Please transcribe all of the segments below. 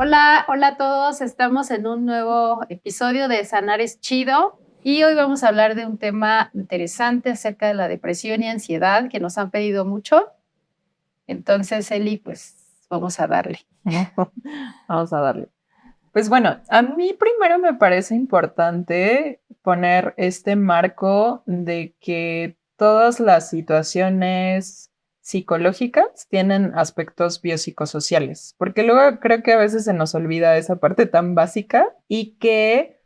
Hola, hola a todos. Estamos en un nuevo episodio de Sanar es Chido y hoy vamos a hablar de un tema interesante acerca de la depresión y ansiedad que nos han pedido mucho. Entonces, Eli, pues vamos a darle. Vamos a darle. Pues bueno, a mí primero me parece importante poner este marco de que todas las situaciones psicológicas tienen aspectos biopsicosociales, porque luego creo que a veces se nos olvida esa parte tan básica y que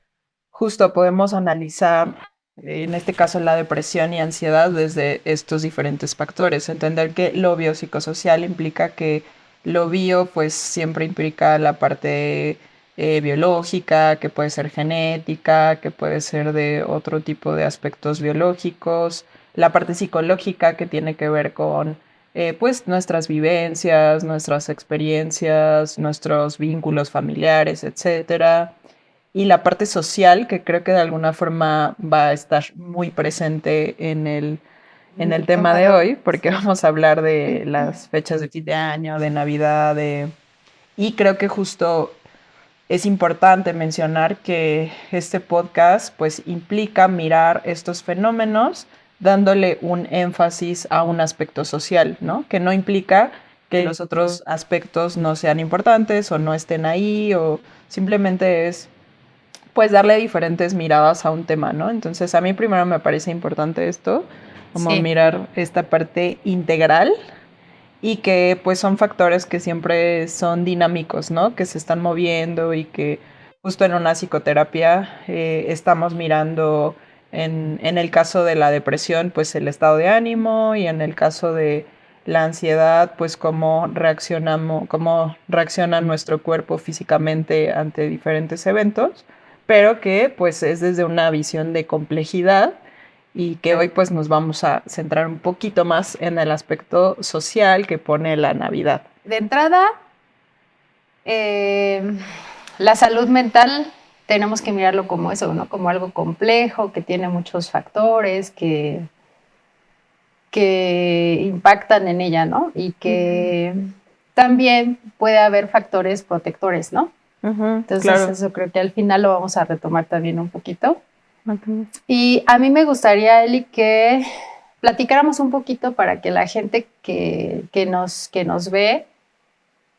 justo podemos analizar, en este caso, la depresión y ansiedad desde estos diferentes factores. Entender que lo biopsicosocial implica que lo bio, pues siempre implica la parte biológica, que puede ser genética, que puede ser de otro tipo de aspectos biológicos. La parte psicológica, que tiene que ver con pues nuestras vivencias, nuestras experiencias, nuestros vínculos familiares, etcétera. Y la parte social, que creo que de alguna forma va a estar muy presente en el tema de hoy, porque vamos a hablar de las fechas de fin de año, de Navidad, y creo que justo es importante mencionar que este podcast pues implica mirar estos fenómenos dándole un énfasis a un aspecto social, ¿no? Que no implica que los otros aspectos no sean importantes o no estén ahí, o simplemente es pues darle diferentes miradas a un tema, ¿no? Entonces a mí primero me parece importante esto, como mirar esta parte integral y que pues son factores que siempre son dinámicos, ¿no? Que se están moviendo y que justo en una psicoterapia estamos mirando en el caso de la depresión, pues el estado de ánimo, y en el caso de la ansiedad, pues cómo reacciona nuestro cuerpo físicamente ante diferentes eventos, pero que pues es desde una visión de complejidad y que hoy pues nos vamos a centrar un poquito más en el aspecto social que pone la Navidad. De entrada, la salud mental tenemos que mirarlo como eso, ¿no? Como algo complejo, que tiene muchos factores, que impactan en ella, ¿no? Y que también puede haber factores protectores, ¿no? Entonces, claro, eso creo que al final lo vamos a retomar también un poquito. Y a mí me gustaría, Eli, que platicáramos un poquito para que la gente que nos ve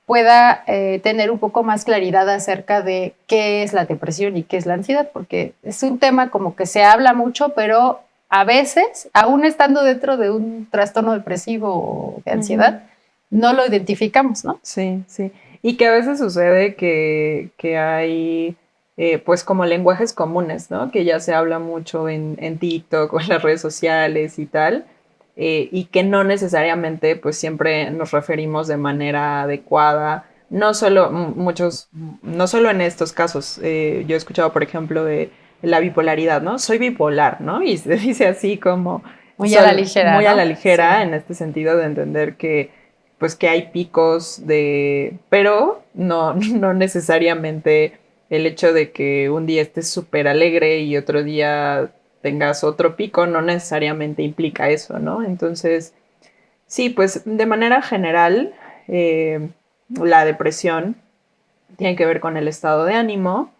pueda tener un poco más claridad acerca de qué es la depresión y qué es la ansiedad, porque es un tema como que se habla mucho, pero a veces, aún estando dentro de un trastorno depresivo o de ansiedad, no lo identificamos, ¿no? Sí, sí. Y que a veces sucede que hay, pues como lenguajes comunes, ¿no? Que ya se habla mucho en TikTok o en las redes sociales y tal, y que no necesariamente, pues siempre nos referimos de manera adecuada. No solo, no solo en estos casos. Yo he escuchado, por ejemplo, de la bipolaridad, ¿no? Soy bipolar, ¿no? Y se dice así como... Muy a la ligera, muy ¿no? a la ligera, Sí. en este sentido de entender que pues que hay picos de, pero no necesariamente el hecho de que un día estés súper alegre y otro día tengas otro pico, no necesariamente implica eso, ¿no? Entonces, sí, pues de manera general, la depresión tiene que ver con el estado de ánimo.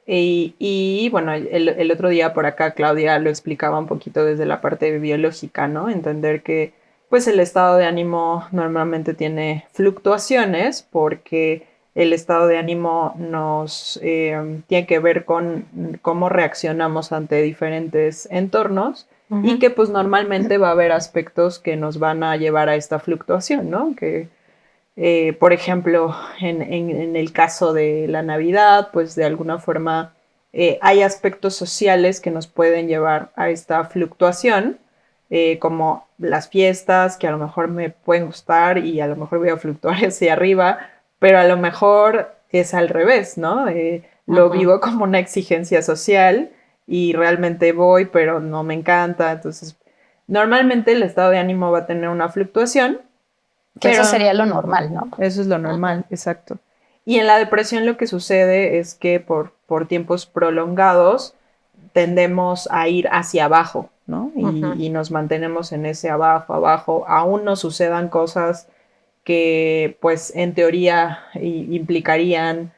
Y bueno, el otro día por acá Claudia lo explicaba un poquito desde la parte biológica, ¿no? Entender que pues el estado de ánimo normalmente tiene fluctuaciones porque el estado de ánimo nos tiene que ver con cómo reaccionamos ante diferentes entornos, y que pues normalmente va a haber aspectos que nos van a llevar a esta fluctuación, ¿no? Que por ejemplo, en el caso de la Navidad, pues de alguna forma hay aspectos sociales que nos pueden llevar a esta fluctuación, como las fiestas, que a lo mejor me pueden gustar y a lo mejor voy a fluctuar hacia arriba, pero a lo mejor es al revés, ¿no? Lo vivo como una exigencia social y realmente voy, pero no me encanta. Entonces, normalmente el estado de ánimo va a tener una fluctuación. Que eso sería lo normal, ¿no? Eso es lo normal, exacto. Y en la depresión lo que sucede es que por tiempos prolongados tendemos a ir hacia abajo, ¿no? Y nos mantenemos en ese abajo, abajo. Aún nos sucedan cosas que pues en teoría implicarían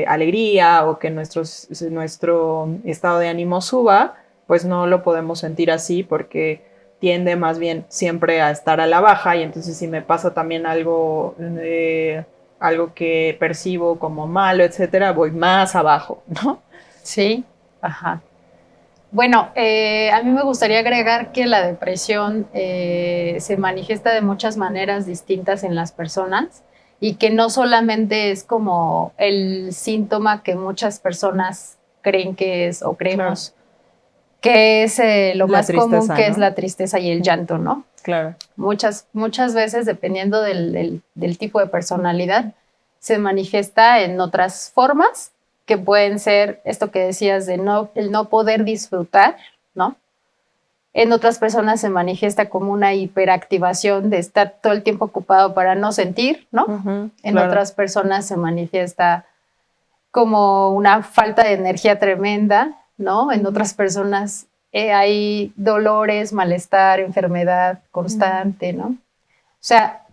alegría o que nuestro estado de ánimo suba, pues no lo podemos sentir así porque tiende más bien siempre a estar a la baja, y entonces si me pasa también algo que percibo como malo, etcétera, voy más abajo, ¿no? Sí, ajá. Bueno, a mí me gustaría agregar que la depresión se manifiesta de muchas maneras distintas en las personas y que no solamente es como el síntoma que muchas personas creen que es o creemos que es lo La más común, tristeza, que ¿no? es la tristeza y el llanto, ¿no? Claro. Muchas veces, dependiendo del tipo de personalidad, se manifiesta en otras formas que pueden ser esto que decías de el no poder disfrutar, ¿no? En otras personas se manifiesta como una hiperactivación de estar todo el tiempo ocupado para no sentir, ¿no? En claro. otras personas se manifiesta como una falta de energía tremenda, ¿no? En otras personas hay dolores, malestar, enfermedad constante, ¿no? O sea,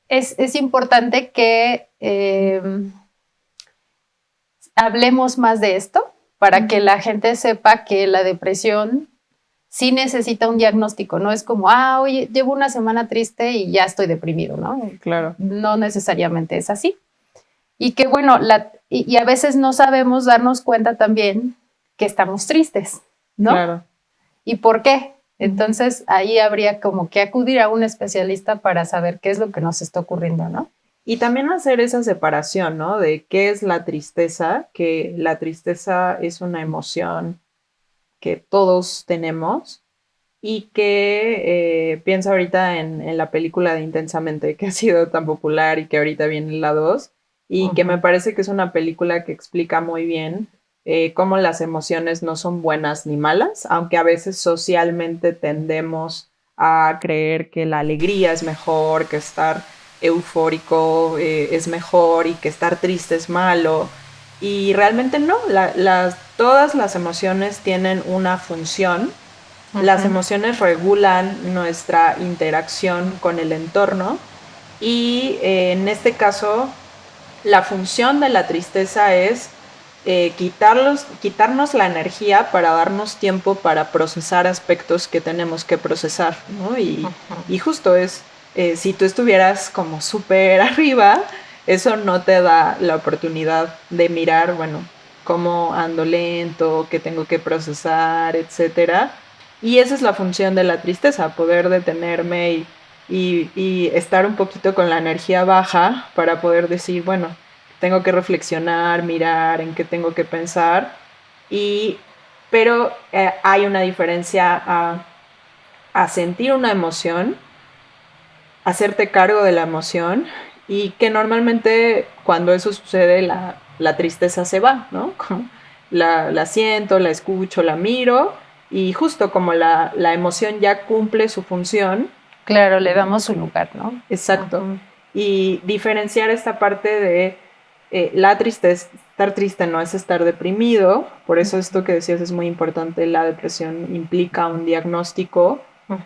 es importante que hablemos más de esto para que la gente sepa que la depresión sí necesita un diagnóstico, no es como, oye, llevo una semana triste y ya estoy deprimido, ¿no? Claro. No necesariamente es así. Y que bueno, y a veces no sabemos darnos cuenta también que estamos tristes, ¿no? Claro. ¿Y por qué? Entonces ahí habría como que acudir a un especialista para saber qué es lo que nos está ocurriendo, ¿no? Y también hacer esa separación, ¿no? De qué es la tristeza, que la tristeza es una emoción que todos tenemos y que pienso ahorita en la película de Intensamente, que ha sido tan popular y que ahorita viene la 2, y que me parece que es una película que explica muy bien cómo las emociones no son buenas ni malas, aunque a veces socialmente tendemos a creer que la alegría es mejor, que estar eufórico es mejor y que estar triste es malo. Y realmente no, todas las emociones tienen una función. Las emociones regulan nuestra interacción con el entorno y en este caso la función de la tristeza es quitarnos la energía para darnos tiempo para procesar aspectos que tenemos que procesar, ¿no? Y justo es, si tú estuvieras como súper arriba, eso no te da la oportunidad de mirar, bueno, cómo ando lento, qué tengo que procesar, etcétera. Y esa es la función de la tristeza, poder detenerme y estar un poquito con la energía baja para poder decir, bueno, tengo que reflexionar, mirar en qué tengo que pensar, pero hay una diferencia a sentir una emoción, hacerte cargo de la emoción, y que normalmente cuando eso sucede la tristeza se va, ¿no? Como la siento, la escucho, la miro, y justo como la emoción ya cumple su función. Claro, le damos su lugar, ¿no? Exacto. Y diferenciar esta parte de la tristeza, estar triste no es estar deprimido, por eso esto que decías es muy importante, la depresión implica un diagnóstico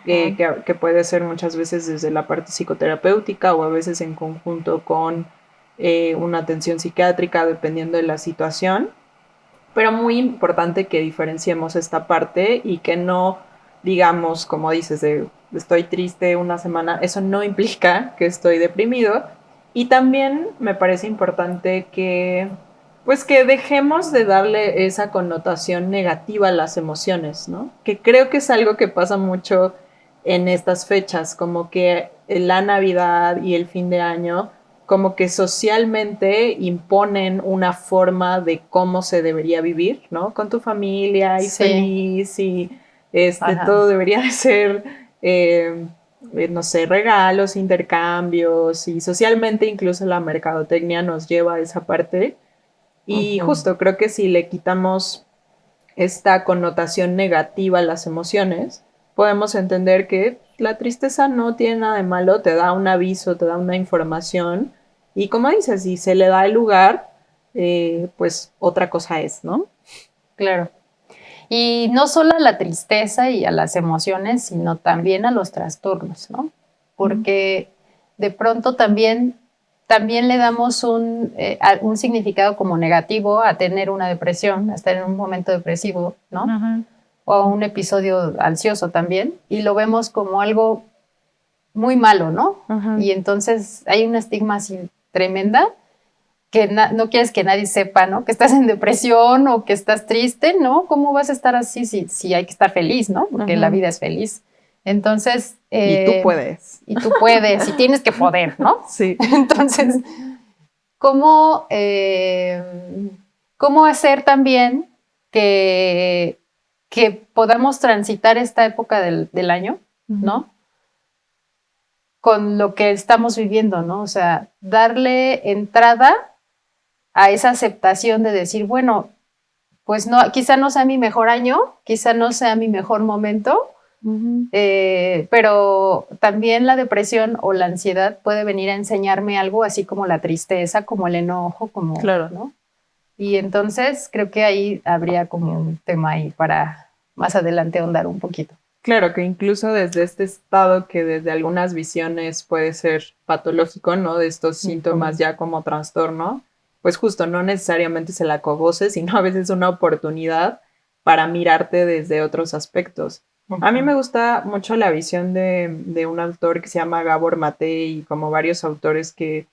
que puede ser muchas veces desde la parte psicoterapéutica o a veces en conjunto con una atención psiquiátrica, dependiendo de la situación, pero muy importante que diferenciemos esta parte y que no digamos, como dices, de estoy triste una semana, eso no implica que estoy deprimido. Y también me parece importante que, pues que dejemos de darle esa connotación negativa a las emociones, ¿no? Que creo que es algo que pasa mucho en estas fechas, como que la Navidad y el fin de año, como que socialmente imponen una forma de cómo se debería vivir, ¿no? Con tu familia y feliz y todo debería de ser, no sé, regalos, intercambios, y socialmente incluso la mercadotecnia nos lleva a esa parte. Y justo creo que si le quitamos esta connotación negativa a las emociones, podemos entender que la tristeza no tiene nada de malo, te da un aviso, te da una información, y como dices, si se le da el lugar, pues otra cosa es, ¿no? Claro. Y no solo a la tristeza y a las emociones, sino también a los trastornos, ¿no? Porque de pronto también le damos un significado como negativo a tener una depresión, a estar en un momento depresivo, ¿no? Uh-huh. O un episodio ansioso también, y lo vemos como algo muy malo, ¿no? Uh-huh. Y entonces hay una estigma así tremenda que no quieres que nadie sepa, ¿no? Que estás en depresión o que estás triste, ¿no? ¿Cómo vas a estar así si hay que estar feliz, ¿no? Porque uh-huh. la vida es feliz. Entonces... y tú puedes. Y tú puedes, y tienes que poder, ¿no? Sí. Entonces, ¿cómo hacer también que podamos transitar esta época del año, ¿no? Uh-huh. Con lo que estamos viviendo, ¿no? O sea, darle entrada a esa aceptación de decir, bueno, pues no, quizá no sea mi mejor año, quizá no sea mi mejor momento, uh-huh. Pero también la depresión o la ansiedad puede venir a enseñarme algo, así como la tristeza, como el enojo, como, claro. ¿no? Y entonces creo que ahí habría como un tema ahí para más adelante ahondar un poquito. Claro, que incluso desde este estado que desde algunas visiones puede ser patológico, ¿no? De estos síntomas uh-huh. ya como trastorno, pues justo no necesariamente se la acogoce, sino a veces una oportunidad para mirarte desde otros aspectos. Uh-huh. A mí me gusta mucho la visión de un autor que se llama Gabor Mate y como varios autores que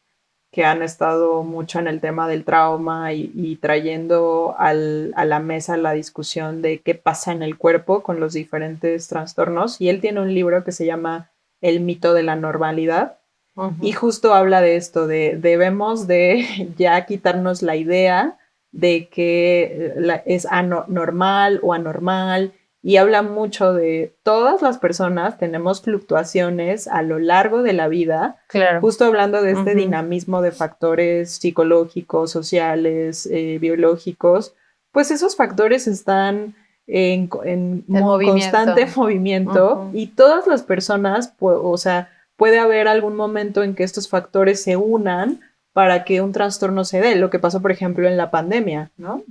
han estado mucho en el tema del trauma y trayendo a la mesa la discusión de qué pasa en el cuerpo con los diferentes trastornos. Y él tiene un libro que se llama El mito de la normalidad. Uh-huh. Y justo habla de esto, debemos de ya quitarnos la idea de que es normal o anormal, y habla mucho de todas las personas tenemos fluctuaciones a lo largo de la vida, claro. Justo hablando de este uh-huh. dinamismo de factores psicológicos, sociales, biológicos, pues esos factores están en constante movimiento uh-huh. y todas las personas, o sea, puede haber algún momento en que estos factores se unan para que un trastorno se dé, lo que pasó, por ejemplo, en la pandemia, ¿no?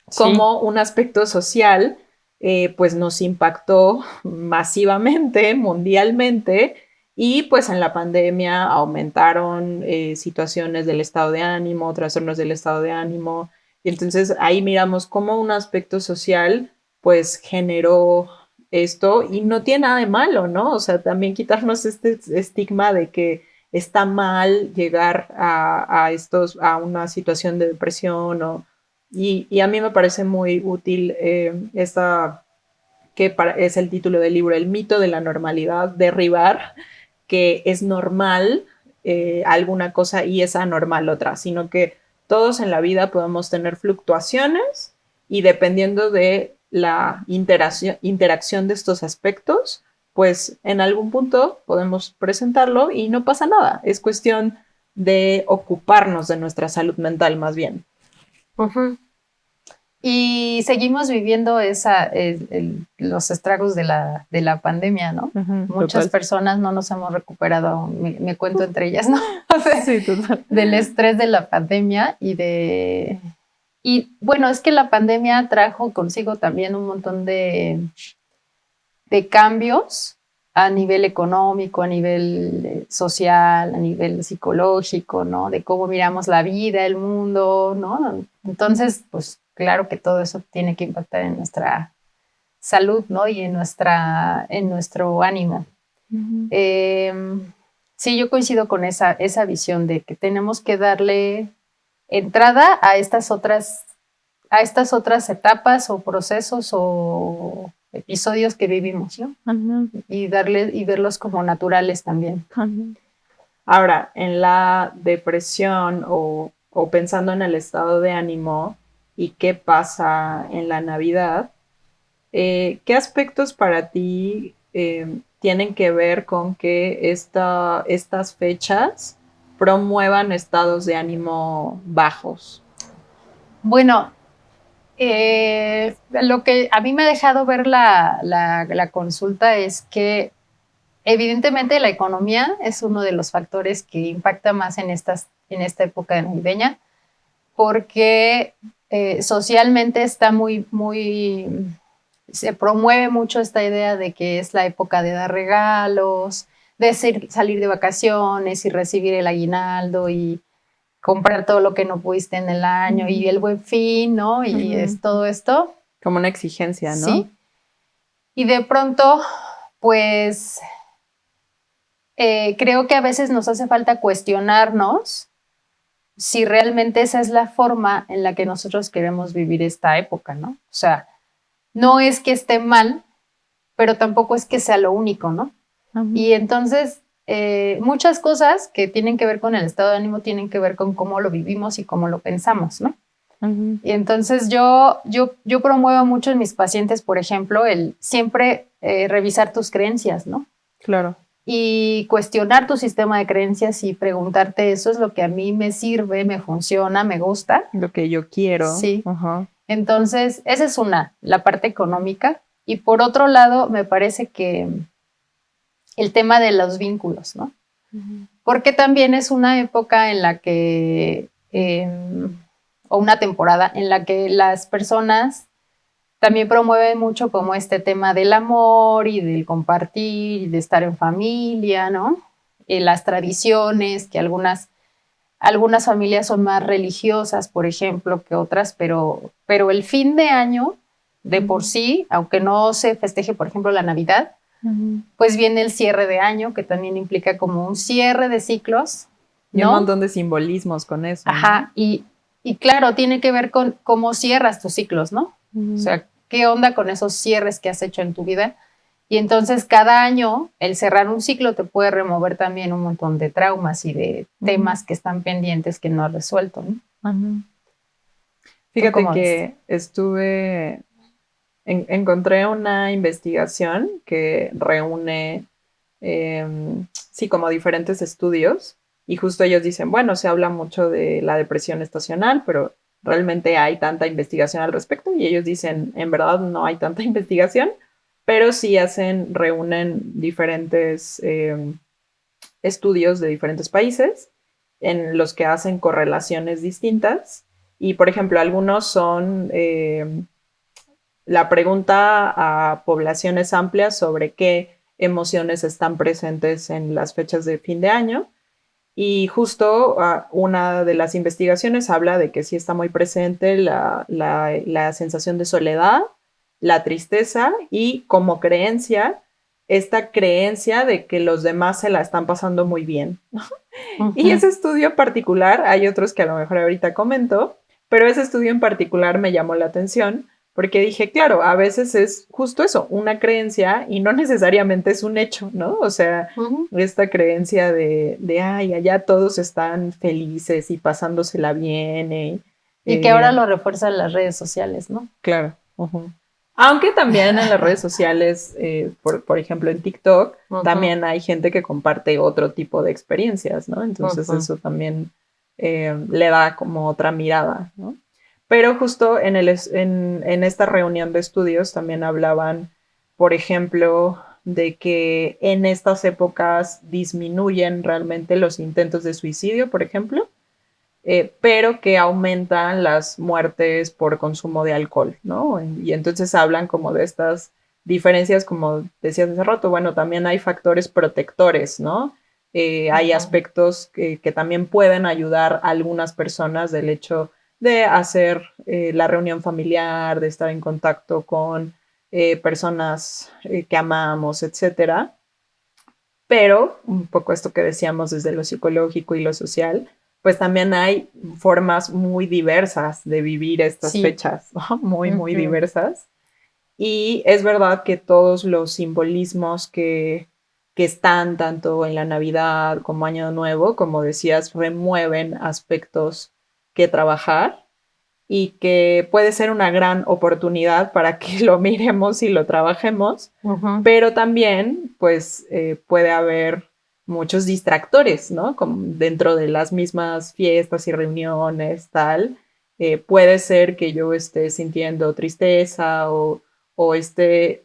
Sí. Como un aspecto social, pues nos impactó masivamente, mundialmente, y pues en la pandemia aumentaron situaciones del estado de ánimo, trastornos del estado de ánimo, y entonces ahí miramos cómo un aspecto social pues generó esto, y no tiene nada de malo, ¿no? O sea, también quitarnos este estigma de que está mal llegar a una situación de depresión y a mí me parece muy útil es el título del libro, El mito de la normalidad, derribar que es normal alguna cosa y es anormal otra, sino que todos en la vida podemos tener fluctuaciones y dependiendo de la interacción de estos aspectos, pues en algún punto podemos presentarlo y no pasa nada. Es cuestión de ocuparnos de nuestra salud mental más bien. Uh-huh. Y seguimos viviendo los estragos de la pandemia, ¿no? Uh-huh, muchas personas no nos hemos recuperado aún, me cuento entre ellas, ¿no? O sea, sí, total. Del estrés de la pandemia y bueno, es que la pandemia trajo consigo también un montón de cambios a nivel económico, a nivel social, a nivel psicológico, ¿no? De cómo miramos la vida, el mundo, ¿no? Entonces, pues claro que todo eso tiene que impactar en nuestra salud, ¿no? Y en nuestro ánimo. Uh-huh. Sí, yo coincido con esa visión de que tenemos que darle entrada a estas otras etapas o procesos o episodios que vivimos, ¿no? Uh-huh. Y verlos como naturales también. Uh-huh. Ahora, en la depresión o pensando en el estado de ánimo y qué pasa en la Navidad, ¿qué aspectos para ti tienen que ver con que estas fechas promuevan estados de ánimo bajos? Bueno, lo que a mí me ha dejado ver la consulta es que evidentemente la economía es uno de los factores que impacta más en esta época navideña, porque socialmente está se promueve mucho esta idea de que es la época de dar regalos, salir de vacaciones y recibir el aguinaldo y comprar todo lo que no pudiste en el año y el Buen Fin, ¿no? Y es todo esto. Como una exigencia, ¿no? Sí. Y de pronto, pues, creo que a veces nos hace falta cuestionarnos si realmente esa es la forma en la que nosotros queremos vivir esta época, ¿no? O sea, no es que esté mal, pero tampoco es que sea lo único, ¿no? Y entonces, muchas cosas que tienen que ver con el estado de ánimo tienen que ver con cómo lo vivimos y cómo lo pensamos, ¿no? Y entonces yo promuevo mucho en mis pacientes, por ejemplo, el siempre revisar tus creencias, ¿no? Claro. Y cuestionar tu sistema de creencias y preguntarte, ¿eso es lo que a mí me sirve, me funciona, me gusta? Lo que yo quiero. Sí. Entonces, esa es la parte económica. Y por otro lado, me parece que el tema de los vínculos, ¿no? Porque también es una época en la que, o una temporada en la que las personas también promueven mucho como este tema del amor y del compartir y de estar en familia, ¿no? Las tradiciones, que algunas familias son más religiosas, por ejemplo, que otras, pero el fin de año, de por sí, aunque no se festeje, por ejemplo, la Navidad, pues viene el cierre de año, que también implica como un cierre de ciclos, ¿no? Y un montón de simbolismos con eso. Ajá, ¿no? Y claro, tiene que ver con cómo cierras tus ciclos, ¿no? O sea, ¿qué onda con esos cierres que has hecho en tu vida? Y entonces cada año el cerrar un ciclo te puede remover también un montón de traumas y de temas que están pendientes que no has resuelto, ¿no? Fíjate que encontré una investigación que reúne, sí, como diferentes estudios, y justo ellos dicen, bueno, se habla mucho de la depresión estacional, pero realmente hay tanta investigación al respecto, y ellos dicen, en verdad no hay tanta investigación, pero sí reúnen diferentes estudios de diferentes países en los que hacen correlaciones distintas, y por ejemplo, algunos son la pregunta a poblaciones amplias sobre qué emociones están presentes en las fechas de fin de año. Y justo una de las investigaciones habla de que sí está muy presente la sensación de soledad, la tristeza y como creencia, esta creencia de que los demás se la están pasando muy bien. Y ese estudio particular, hay otros que a lo mejor ahorita comento, pero ese estudio en particular me llamó la atención porque dije, claro, a veces es justo eso, una creencia y no necesariamente es un hecho, ¿no? O sea, esta creencia de ay, allá todos están felices y pasándosela bien. Y que ahora lo refuerzan las redes sociales, ¿no? Claro. Aunque también en las redes sociales, por ejemplo en TikTok, también hay gente que comparte otro tipo de experiencias, ¿no? Entonces eso también le da como otra mirada, ¿no? Pero justo en esta reunión de estudios también hablaban, por ejemplo, de que en estas épocas disminuyen realmente los intentos de suicidio, por ejemplo, pero que aumentan las muertes por consumo de alcohol, ¿no? Y entonces hablan como de estas diferencias, como decías hace rato, bueno, también hay factores protectores, ¿no? Hay aspectos que también pueden ayudar a algunas personas del hecho de hacer la reunión familiar, de estar en contacto con personas que amamos, etcétera. Pero, un poco esto que decíamos desde lo psicológico y lo social, pues también hay formas muy diversas de vivir estas fechas, ¿no? Muy diversas. Y es verdad que todos los simbolismos que están tanto en la Navidad como Año Nuevo, como decías, remueven aspectos que trabajar y que puede ser una gran oportunidad para que lo miremos y lo trabajemos, pero también pues puede haber muchos distractores, ¿no? Como dentro de las mismas fiestas y reuniones, tal. Puede ser que yo esté sintiendo tristeza o esté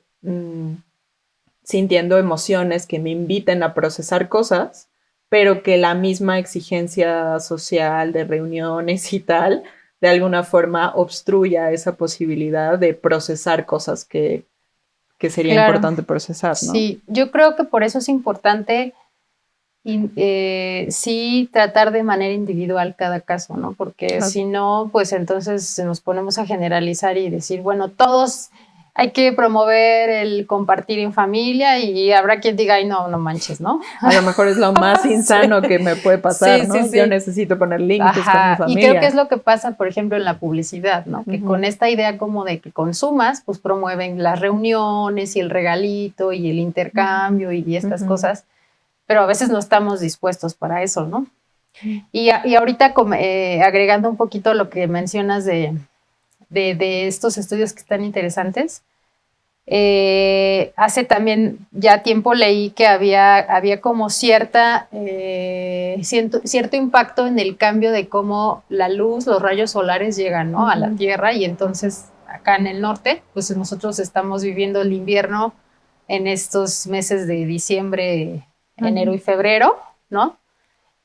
sintiendo emociones que me inviten a procesar cosas, pero que la misma exigencia social de reuniones y tal, de alguna forma obstruya esa posibilidad de procesar cosas que que sería importante procesar, ¿no? Sí, yo creo que por eso es importante sí tratar de manera individual cada caso, ¿no? Porque si no, pues entonces nos ponemos a generalizar y decir, bueno, todos hay que promover el compartir en familia y habrá quien diga, ay, no manches, ¿no? A lo mejor es lo más insano que me puede pasar, ¿no? Yo necesito poner límites con mi familia. Y creo que es lo que pasa, por ejemplo, en la publicidad, ¿no? Que con esta idea como de que consumas, pues promueven las reuniones y el regalito y el intercambio y estas cosas, pero a veces no estamos dispuestos para eso, ¿no? Y ahorita agregando un poquito lo que mencionas de estos estudios que están interesantes, hace también ya tiempo leí que había como cierto impacto en el cambio de cómo la luz, los rayos solares llegan, ¿no? A la Tierra, y entonces acá en el norte, pues nosotros estamos viviendo el invierno en estos meses de diciembre, enero y febrero, ¿no?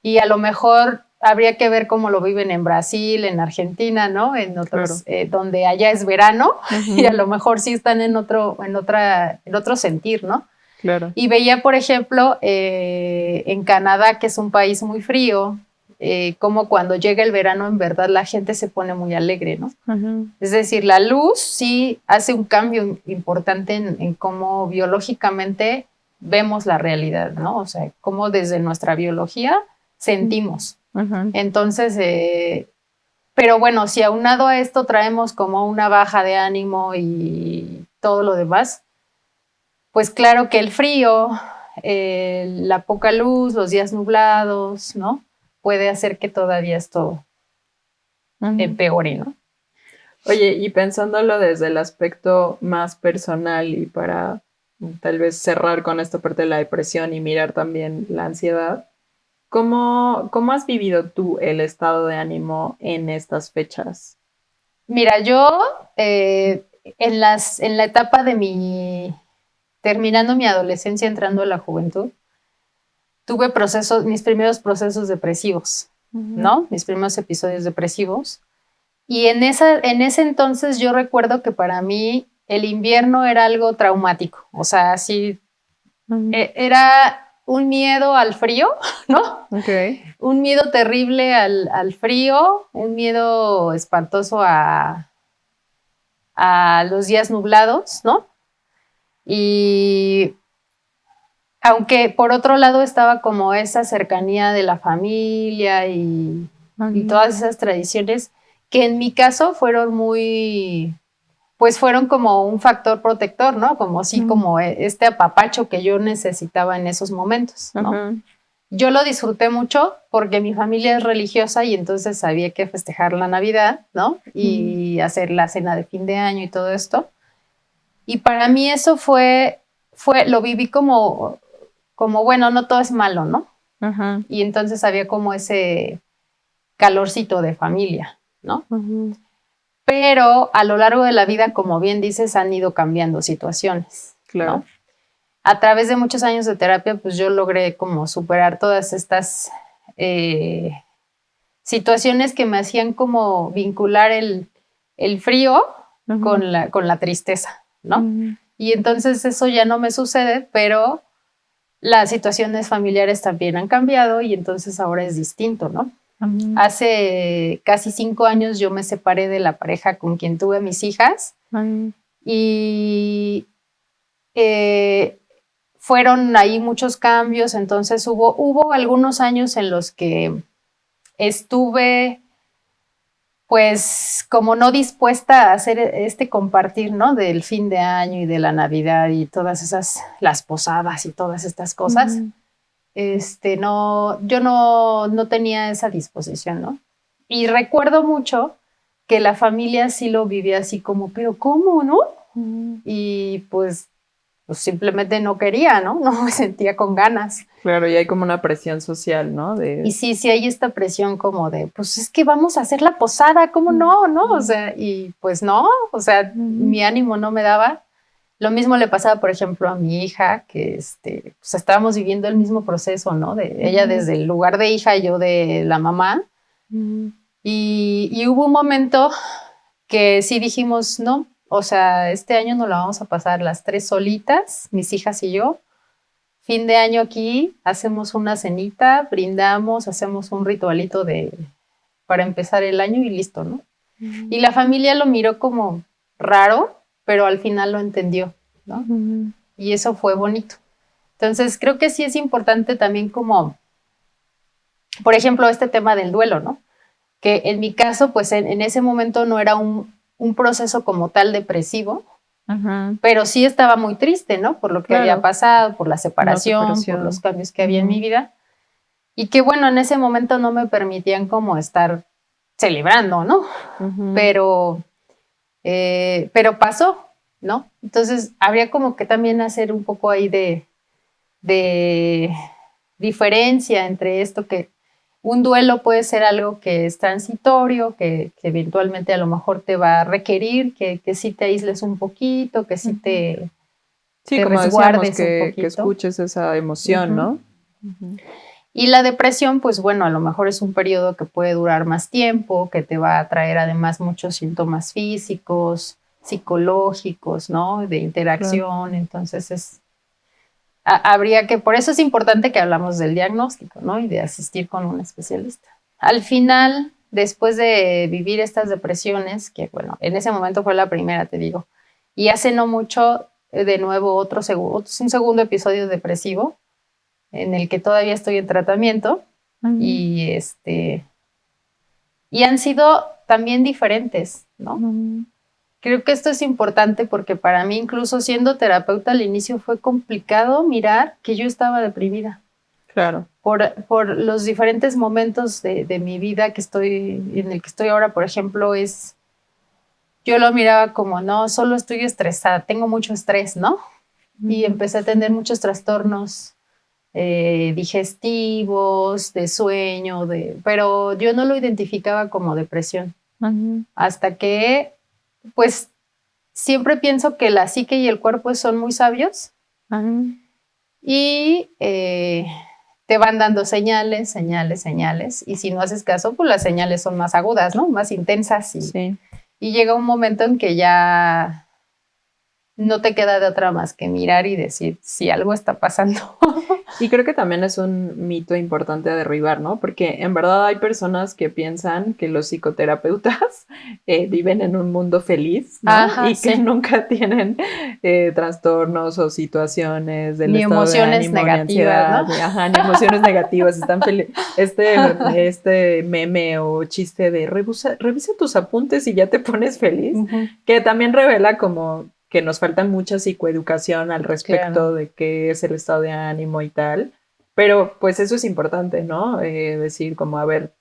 Y a lo mejor habría que ver cómo lo viven en Brasil, en Argentina, ¿no? En otros, donde allá es verano, y a lo mejor sí están en otro sentir, ¿no? Claro. Y veía, por ejemplo, en Canadá, que es un país muy frío, como cuando llega el verano, en verdad la gente se pone muy alegre, ¿no? Es decir, la luz sí hace un cambio importante en cómo biológicamente vemos la realidad, ¿no? O sea, cómo desde nuestra biología sentimos. Entonces, pero bueno, si aunado a esto traemos como una baja de ánimo y todo lo demás, pues claro que el frío, la poca luz, los días nublados, ¿no? Puede hacer que todavía esto empeore, ¿no? Oye, y pensándolo desde el aspecto más personal y para tal vez cerrar con esta parte de la depresión y mirar también la ansiedad, ¿cómo has vivido tú el estado de ánimo en estas fechas? Mira, yo en la etapa de terminando mi adolescencia, entrando a la juventud, tuve mis primeros procesos depresivos, ¿no? Mis primeros episodios depresivos. Y en ese entonces yo recuerdo que para mí el invierno era algo traumático, o sea, así era un miedo al frío, ¿no? Okay. Un miedo terrible al frío, un miedo espantoso a los días nublados, ¿no? Y aunque por otro lado estaba como esa cercanía de la familia y todas esas tradiciones que en mi caso fueron fueron como un factor protector, ¿no? Como como este apapacho que yo necesitaba en esos momentos, ¿no? Yo lo disfruté mucho porque mi familia es religiosa y entonces había que festejar la Navidad, ¿no? Y hacer la cena de fin de año y todo esto. Y para mí eso lo viví como bueno, no todo es malo, ¿no? Y entonces había como ese calorcito de familia, ¿no? Pero a lo largo de la vida, como bien dices, han ido cambiando situaciones, claro, ¿no? A través de muchos años de terapia, pues yo logré como superar todas estas situaciones que me hacían como vincular el frío con la tristeza, ¿no? Y entonces eso ya no me sucede, pero las situaciones familiares también han cambiado y entonces ahora es distinto, ¿no? Hace casi 5 años yo me separé de la pareja con quien tuve mis hijas y fueron ahí muchos cambios, entonces hubo algunos años en los que estuve pues como no dispuesta a hacer este compartir, ¿no? Del fin de año y de la Navidad y todas las posadas y todas estas cosas. Yo no tenía esa disposición, ¿no? Y recuerdo mucho que la familia sí lo vivía así como, pero ¿cómo, no? Y pues simplemente no quería, ¿no? No me sentía con ganas. Claro, y hay como una presión social, ¿no? Y sí hay esta presión como de, pues es que vamos a hacer la posada, ¿cómo no? ¿No? O sea, y pues no, o sea, mi ánimo no me daba. Lo mismo le pasaba, por ejemplo, a mi hija, que pues estábamos viviendo el mismo proceso, ¿no? Ella desde el lugar de hija y yo de la mamá. Y hubo un momento que sí dijimos, no, o sea, este año nos la vamos a pasar las 3 solitas, mis hijas y yo. Fin de año aquí, hacemos una cenita, brindamos, hacemos un ritualito para empezar el año y listo, ¿no? Y la familia lo miró como raro, pero al final lo entendió, ¿no? Y eso fue bonito. Entonces, creo que sí es importante también como, por ejemplo, este tema del duelo, ¿no? Que en mi caso, pues en ese momento no era un proceso como tal depresivo, pero sí estaba muy triste, ¿no? Por lo que había pasado, por la separación, por los cambios que había en mi vida. Y que bueno, en ese momento no me permitían como estar celebrando, ¿no? Pero pasó, ¿no? Entonces, habría como que también hacer un poco ahí de diferencia entre esto que un duelo puede ser algo que es transitorio, que eventualmente a lo mejor te va a requerir que sí te aísles un poquito, que sí te como resguardes decíamos, un poquito. que escuches esa emoción, ¿no? Y la depresión, pues bueno, a lo mejor es un periodo que puede durar más tiempo, que te va a traer además muchos síntomas físicos, psicológicos, ¿no? De interacción, entonces habría que, por eso es importante que hablamos del diagnóstico, ¿no? Y de asistir con un especialista. Al final, después de vivir estas depresiones, que bueno, en ese momento fue la primera, te digo, y hace no mucho, de nuevo, un segundo episodio depresivo, en el que todavía estoy en tratamiento, y han sido también diferentes, ¿no? Creo que esto es importante porque para mí, incluso siendo terapeuta al inicio, fue complicado mirar que yo estaba deprimida. Claro. Por los diferentes momentos de mi vida en el que estoy ahora, por ejemplo, yo lo miraba como, no, solo estoy estresada, tengo mucho estrés, ¿no? Y empecé a tener muchos trastornos digestivos, de sueño, pero yo no lo identificaba como depresión. Hasta que pues siempre pienso que la psique y el cuerpo son muy sabios y te van dando señales, y si no haces caso, pues las señales son más agudas, ¿no? Más intensas y llega un momento en que ya no te queda de otra más que mirar y decir si algo está pasando. Y creo que también es un mito importante a derribar, ¿no? Porque en verdad hay personas que piensan que los psicoterapeutas viven en un mundo feliz, ¿no? Ajá, y que nunca tienen trastornos o situaciones del ni estado emociones de ánimo, negativas, ni ansiedad, ni emociones negativas. Están este meme o chiste de revisa tus apuntes y ya te pones feliz, que también revela como que nos falta mucha psicoeducación al respecto de qué es el estado de ánimo y tal, pero pues eso es importante, ¿no? Decir como, a ver,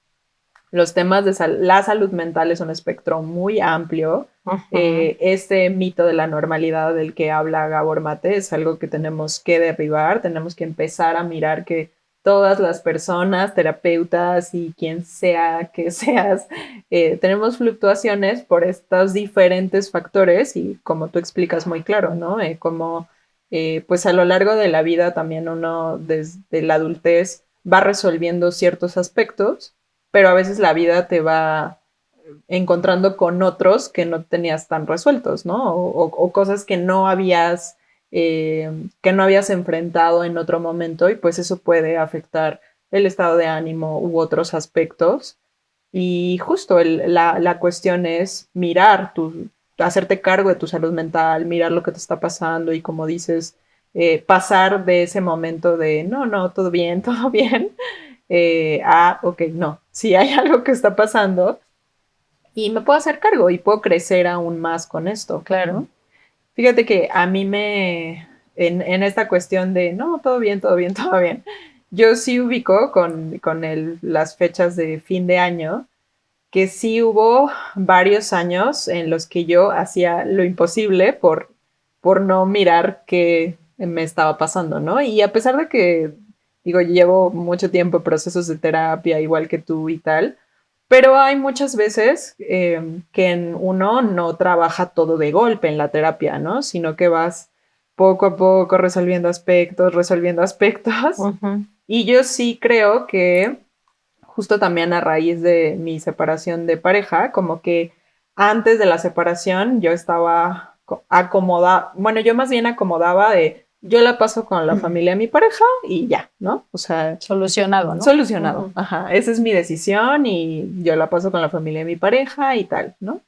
los temas de la salud mental es un espectro muy amplio. Este mito de la normalidad del que habla Gabor Mate es algo que tenemos que derribar, tenemos que empezar a mirar que todas las personas, terapeutas y quien sea que seas, tenemos fluctuaciones por estos diferentes factores y como tú explicas muy claro, ¿no? Como pues a lo largo de la vida también uno desde la adultez va resolviendo ciertos aspectos, pero a veces la vida te va encontrando con otros que no tenías tan resueltos, ¿no? O cosas que no habías enfrentado en otro momento y pues eso puede afectar el estado de ánimo u otros aspectos. Y justo la cuestión es mirar, hacerte cargo de tu salud mental, mirar lo que te está pasando y como dices, pasar de ese momento de no, todo bien, ok, no, si hay algo que está pasando y me puedo hacer cargo y puedo crecer aún más con esto. Claro. ¿No? Fíjate que a mí en esta cuestión de, no, todo bien, yo sí ubico con las fechas de fin de año, que sí hubo varios años en los que yo hacía lo imposible por no mirar qué me estaba pasando, ¿no? Y a pesar de que, digo, llevo mucho tiempo en procesos de terapia, igual que tú y tal, pero hay muchas veces que uno no trabaja todo de golpe en la terapia, ¿no? Sino que vas poco a poco resolviendo aspectos. Y yo sí creo que justo también a raíz de mi separación de pareja, como que antes de la separación yo estaba acomodada, bueno, yo más bien acomodaba de, yo la paso con la familia de mi pareja y ya, ¿no? O sea, solucionado, ¿no? Solucionado, ajá, esa es mi decisión y yo la paso con la familia de mi pareja y tal, ¿no?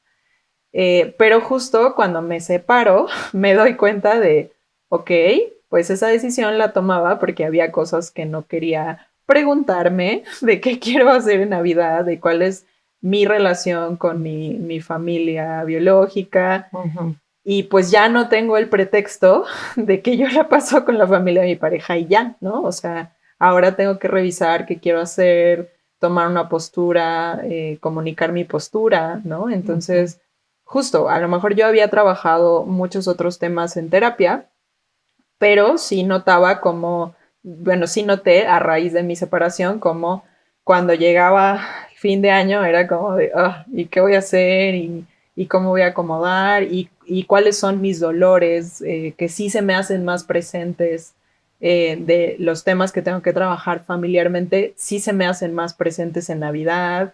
Pero justo cuando me separo, me doy cuenta de, ok, pues esa decisión la tomaba porque había cosas que no quería preguntarme de qué quiero hacer en Navidad, de cuál es mi relación con mi familia biológica. Y pues ya no tengo el pretexto de que yo la paso con la familia de mi pareja y ya, ¿no? O sea, ahora tengo que revisar qué quiero hacer, tomar una postura, comunicar mi postura, ¿no? Entonces, justo, a lo mejor yo había trabajado muchos otros temas en terapia, pero sí notaba como, bueno, sí noté a raíz de mi separación como cuando llegaba fin de año era como de, ¿y qué voy a hacer? Y cómo voy a acomodar y cuáles son mis dolores que sí se me hacen más presentes de los temas que tengo que trabajar familiarmente, sí se me hacen más presentes en Navidad.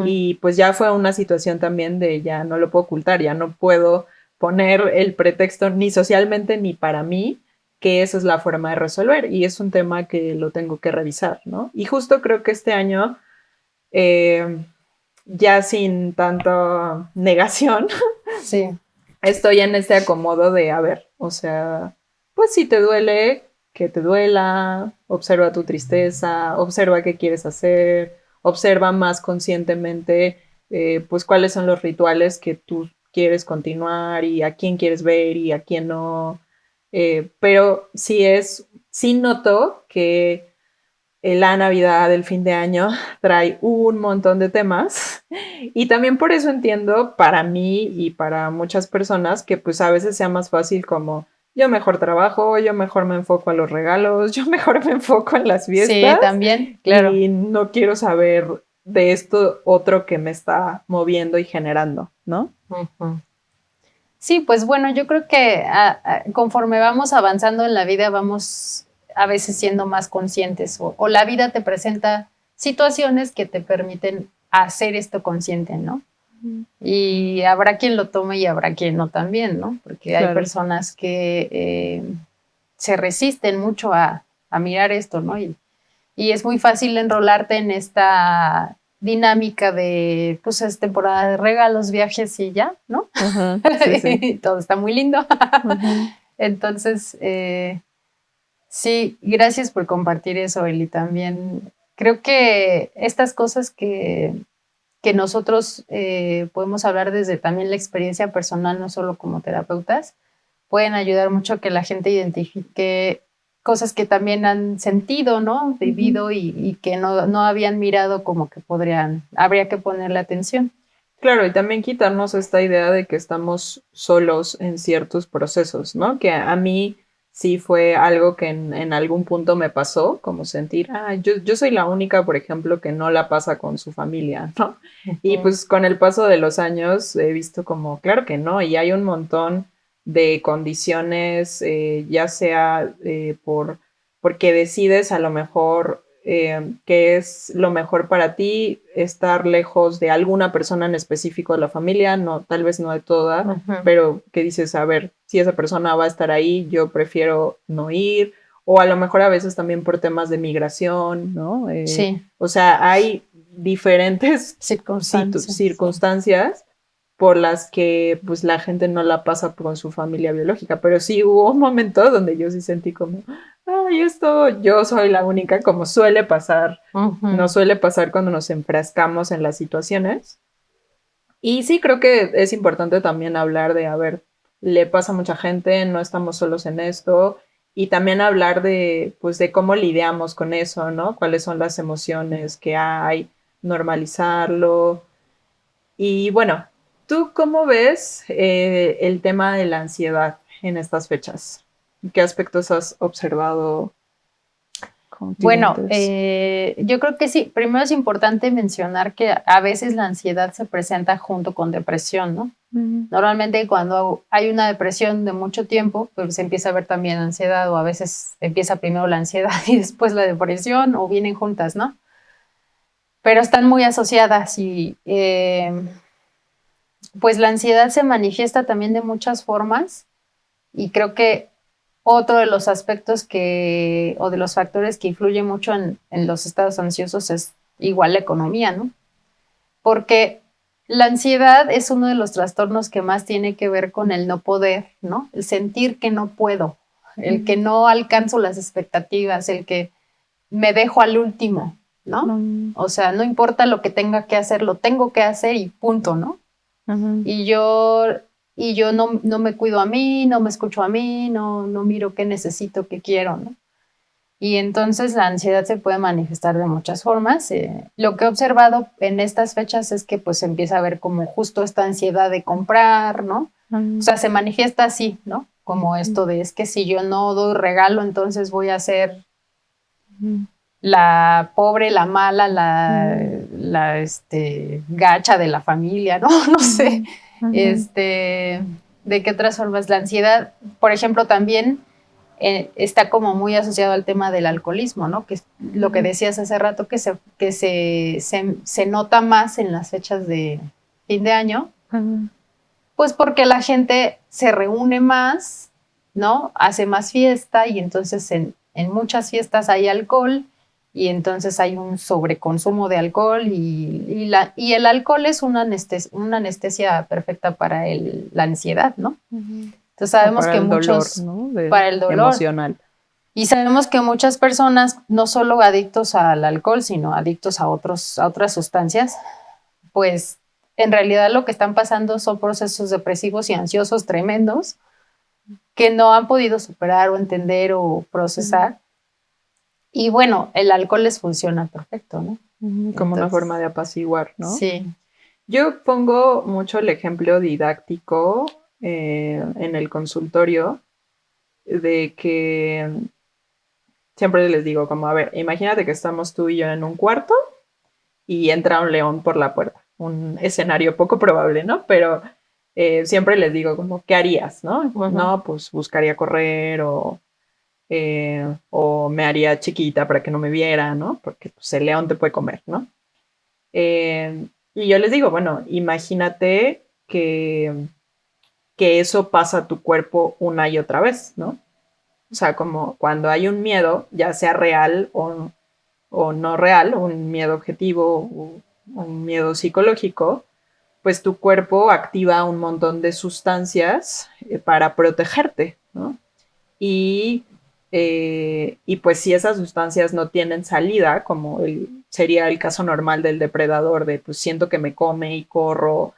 Y pues ya fue una situación también de ya no lo puedo ocultar, ya no puedo poner el pretexto ni socialmente ni para mí que esa es la forma de resolver y es un tema que lo tengo que revisar, ¿no? Y justo creo que este año, ya sin tanta negación, sí. Estoy en este acomodo de, a ver, o sea, pues si te duele, que te duela, observa tu tristeza, observa qué quieres hacer, observa más conscientemente, pues cuáles son los rituales que tú quieres continuar y a quién quieres ver y a quién no. Pero sí noto que la Navidad, el fin de año, trae un montón de temas. Y también por eso entiendo para mí y para muchas personas que pues a veces sea más fácil como yo mejor trabajo, yo mejor me enfoco a los regalos, yo mejor me enfoco en las fiestas. Sí, también, claro. Y no quiero saber de esto otro que me está moviendo y generando, ¿no? Sí, pues bueno, yo creo que conforme vamos avanzando en la vida vamos a veces siendo más conscientes o la vida te presenta situaciones que te permiten hacer esto consciente, ¿no? Y habrá quien lo tome y habrá quien no también, ¿no? Porque hay personas que se resisten mucho a mirar esto, ¿no? Y es muy fácil enrolarte en esta dinámica de, pues es temporada de regalos, viajes y ya, ¿no? Sí. Todo está muy lindo. Entonces, sí, gracias por compartir eso, Eli, también. Creo que estas cosas que nosotros podemos hablar desde también la experiencia personal, no solo como terapeutas, pueden ayudar mucho a que la gente identifique cosas que también han sentido, ¿no? Vivido y que no habían mirado como que habría que ponerle atención. Claro, y también quitarnos esta idea de que estamos solos en ciertos procesos, ¿no? Que a mí sí fue algo que en algún punto me pasó, como sentir, yo soy la única, por ejemplo, que no la pasa con su familia, ¿no? Y pues con el paso de los años he visto como, claro que no, y hay un montón de condiciones, ya sea porque decides a lo mejor que es lo mejor para ti, estar lejos de alguna persona en específico de la familia, no, tal vez no de toda, pero que dices, a ver, si esa persona va a estar ahí, yo prefiero no ir, o a lo mejor a veces también por temas de migración, ¿no? Sí. O sea, hay diferentes circunstancias por las que pues la gente no la pasa con su familia biológica, pero sí hubo un momento donde yo sí sentí como, ay, esto yo soy la única, como suele pasar, no suele pasar cuando nos enfrascamos en las situaciones. Y sí creo que es importante también hablar de, a ver, le pasa a mucha gente, no estamos solos en esto, y también hablar de, pues, de cómo lidiamos con eso, ¿no? Cuáles son las emociones que hay, normalizarlo. Y bueno, ¿tú cómo ves el tema de la ansiedad en estas fechas? ¿Qué aspectos has observado con clientes? Bueno, yo creo que sí. Primero es importante mencionar que a veces la ansiedad se presenta junto con depresión, ¿no? Normalmente cuando hay una depresión de mucho tiempo, pues se empieza a ver también ansiedad o a veces empieza primero la ansiedad y después la depresión o vienen juntas, ¿no? Pero están muy asociadas y pues la ansiedad se manifiesta también de muchas formas y creo que otro de los aspectos o de los factores que influyen mucho en los estados ansiosos es igual la economía, ¿no? Porque la ansiedad es uno de los trastornos que más tiene que ver con el no poder, ¿no? El sentir que no puedo, el que no alcanzo las expectativas, el que me dejo al último, ¿no? O sea, no importa lo que tenga que hacer, lo tengo que hacer y punto, ¿no? Y yo no me cuido a mí, no me escucho a mí, no miro qué necesito, qué quiero, ¿no? Y entonces la ansiedad se puede manifestar de muchas formas. Lo que he observado en estas fechas es que pues empieza a ver como justo esta ansiedad de comprar, ¿no? O sea, se manifiesta así, ¿no? Como esto de es que si yo no doy regalo, entonces voy a ser la pobre, la mala, la gacha de la familia, ¿no? No sé. ¿De qué otras formas? La ansiedad, por ejemplo, también está como muy asociado al tema del alcoholismo, ¿no? Que es lo que decías hace rato, que se nota más en las fechas de fin de año, pues porque la gente se reúne más, ¿no? Hace más fiesta y entonces en muchas fiestas hay alcohol y entonces hay un sobreconsumo de alcohol y el alcohol es una anestesia perfecta para la ansiedad, ¿no? Entonces sabemos que muchos, dolor, ¿no? para el dolor emocional. Y sabemos que muchas personas, no solo adictos al alcohol, sino adictos a otras sustancias, pues en realidad lo que están pasando son procesos depresivos y ansiosos tremendos que no han podido superar o entender o procesar. Y bueno, el alcohol les funciona perfecto, ¿no? Como una forma de apaciguar, ¿no? Sí. Yo pongo mucho el ejemplo didáctico en el consultorio de que siempre les digo como, a ver, imagínate que estamos tú y yo en un cuarto y entra un león por la puerta. Un escenario poco probable, ¿no? Pero siempre les digo como, ¿qué harías, no? No, pues buscaría correr o me haría chiquita para que no me viera, ¿no? Porque pues, el león te puede comer, ¿no? Y yo les digo, bueno, imagínate que eso pasa a tu cuerpo una y otra vez, ¿no? O sea, como cuando hay un miedo, ya sea real o no real, un miedo objetivo o un miedo psicológico, pues tu cuerpo activa un montón de sustancias para protegerte, ¿no? Y pues si esas sustancias no tienen salida, como sería el caso normal del depredador, de pues siento que me come y corro,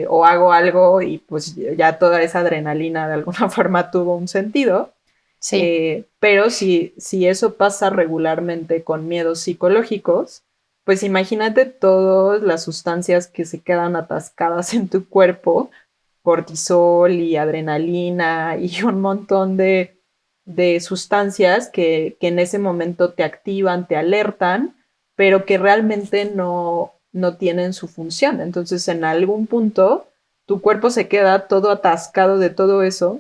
o hago algo y pues ya toda esa adrenalina de alguna forma tuvo un sentido. Sí. Pero si eso pasa regularmente con miedos psicológicos, pues imagínate todas las sustancias que se quedan atascadas en tu cuerpo, cortisol y adrenalina y un montón de sustancias que en ese momento te activan, te alertan, pero que realmente no tienen su función. Entonces, en algún punto, tu cuerpo se queda todo atascado de todo eso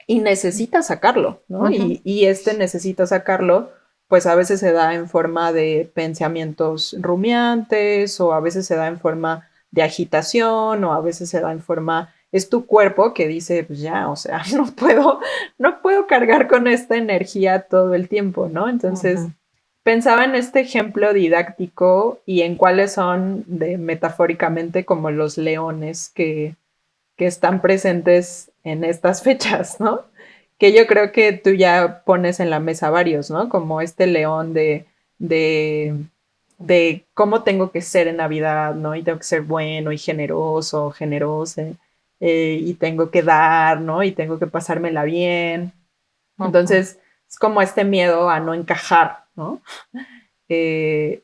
y necesita sacarlo, ¿no? Y necesita sacarlo, pues a veces se da en forma de pensamientos rumiantes, o a veces se da en forma de agitación, o a veces se da en forma, es tu cuerpo que dice, pues ya, o sea, no puedo cargar con esta energía todo el tiempo, ¿no? Entonces, pensaba en este ejemplo didáctico y en cuáles son metafóricamente como los leones que están presentes en estas fechas, ¿no? Que yo creo que tú ya pones en la mesa varios, ¿no? Como este león de cómo tengo que ser en Navidad, ¿no? Y tengo que ser bueno y generoso, generosa, y tengo que dar, ¿no? Y tengo que pasármela bien. Entonces, es como este miedo a no encajar, ¿no?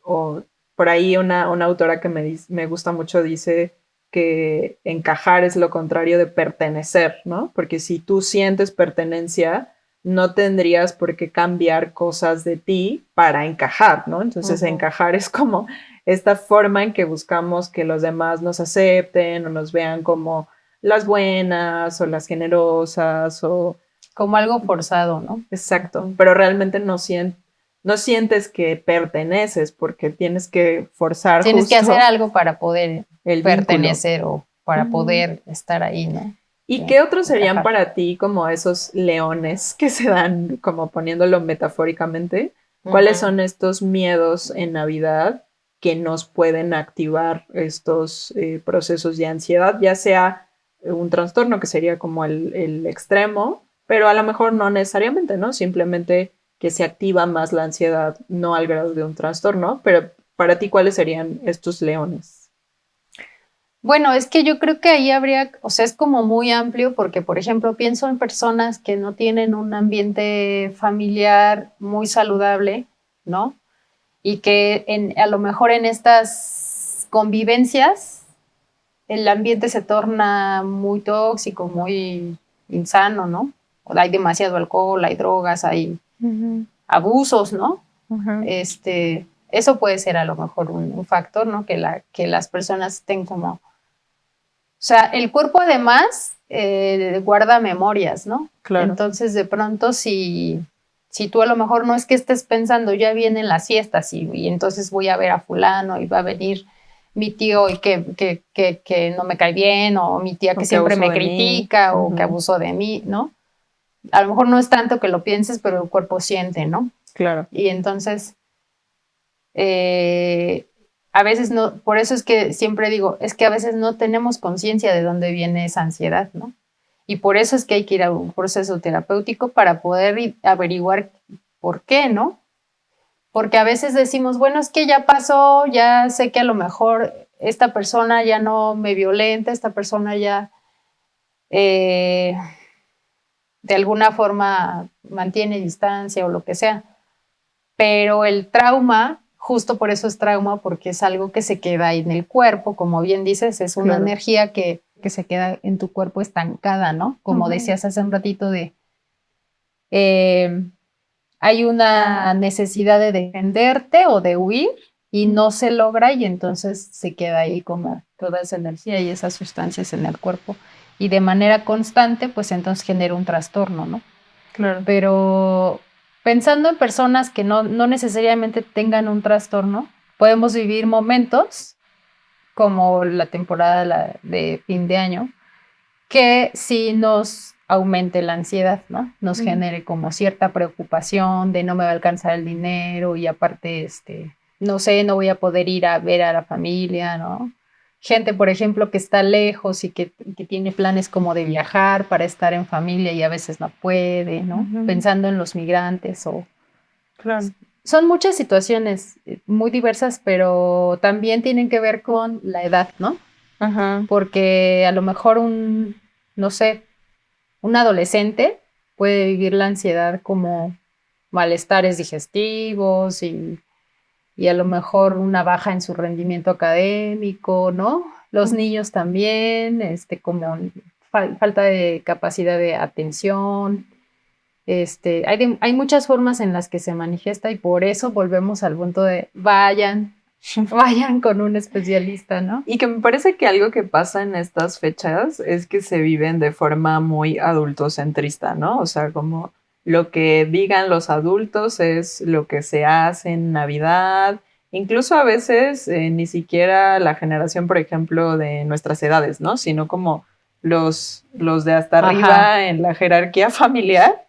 O por ahí una autora que me gusta mucho dice que encajar es lo contrario de pertenecer, ¿no? Porque si tú sientes pertenencia, no tendrías por qué cambiar cosas de ti para encajar, ¿no? Entonces, encajar es como esta forma en que buscamos que los demás nos acepten o nos vean como las buenas o las generosas o... Como algo forzado, ¿no? Exacto, pero realmente no sientes que perteneces porque tienes que forzar Tienes justo que hacer algo para poder el pertenecer o para poder estar ahí, ¿no? ¿Y qué otros serían para ti como esos leones que se dan, como poniéndolo metafóricamente? ¿Cuáles son estos miedos en Navidad que nos pueden activar estos procesos de ansiedad, ya sea un trastorno que sería como el extremo, pero a lo mejor no necesariamente, ¿no? Simplemente que se activa más la ansiedad, no al grado de un trastorno, pero para ti, ¿cuáles serían estos leones? Bueno, es que yo creo que ahí habría, o sea, es como muy amplio porque, por ejemplo, pienso en personas que no tienen un ambiente familiar muy saludable, ¿no? Y que a lo mejor en estas convivencias el ambiente se torna muy tóxico, muy insano, ¿no? Hay demasiado alcohol, hay drogas, hay abusos, ¿no? Eso puede ser a lo mejor un factor, ¿no? Que las personas estén como... O sea, el cuerpo además guarda memorias, ¿no? Claro. Entonces, de pronto, si tú a lo mejor no es que estés pensando, ya vienen las fiestas y entonces voy a ver a fulano y va a venir mi tío y que no me cae bien, o mi tía que siempre me critica o que abusó de mí, ¿no? A lo mejor no es tanto que lo pienses, pero el cuerpo siente, ¿no? Claro. Y entonces... a veces no, por eso es que siempre digo, es que a veces no tenemos conciencia de dónde viene esa ansiedad, ¿no? Y por eso es que hay que ir a un proceso terapéutico para poder averiguar por qué, ¿no? Porque a veces decimos, bueno, es que ya pasó, ya sé que a lo mejor esta persona ya no me violenta, esta persona ya de alguna forma mantiene distancia o lo que sea, pero el trauma, justo por eso es trauma, porque es algo que se queda ahí en el cuerpo, como bien dices, es una energía que se queda en tu cuerpo estancada, ¿no? Como decías hace un ratito hay una necesidad de defenderte o de huir y no se logra y entonces se queda ahí como toda esa energía y esas sustancias en el cuerpo y de manera constante, pues entonces genera un trastorno, ¿no? Claro. Pero pensando en personas que no necesariamente tengan un trastorno, podemos vivir momentos como la temporada de fin de año, que sí nos aumente la ansiedad, ¿no? Nos genere como cierta preocupación de no me va a alcanzar el dinero y aparte, no sé, no voy a poder ir a ver a la familia, ¿no? Gente, por ejemplo, que está lejos y que tiene planes como de viajar para estar en familia y a veces no puede, ¿no? Pensando en los migrantes o... Claro. Son muchas situaciones muy diversas, pero también tienen que ver con la edad, ¿no? Porque a lo mejor no sé, un adolescente puede vivir la ansiedad como malestares digestivos y a lo mejor una baja en su rendimiento académico, ¿no? Los niños también, como falta de capacidad de atención. Hay muchas formas en las que se manifiesta y por eso volvemos al punto de vayan con un especialista, ¿no? Y que me parece que algo que pasa en estas fechas es que se viven de forma muy adultocentrista, ¿no? O sea, como lo que digan los adultos es lo que se hace en Navidad. Incluso a veces ni siquiera la generación, por ejemplo, de nuestras edades, ¿no? Sino como los de hasta arriba en la jerarquía familiar.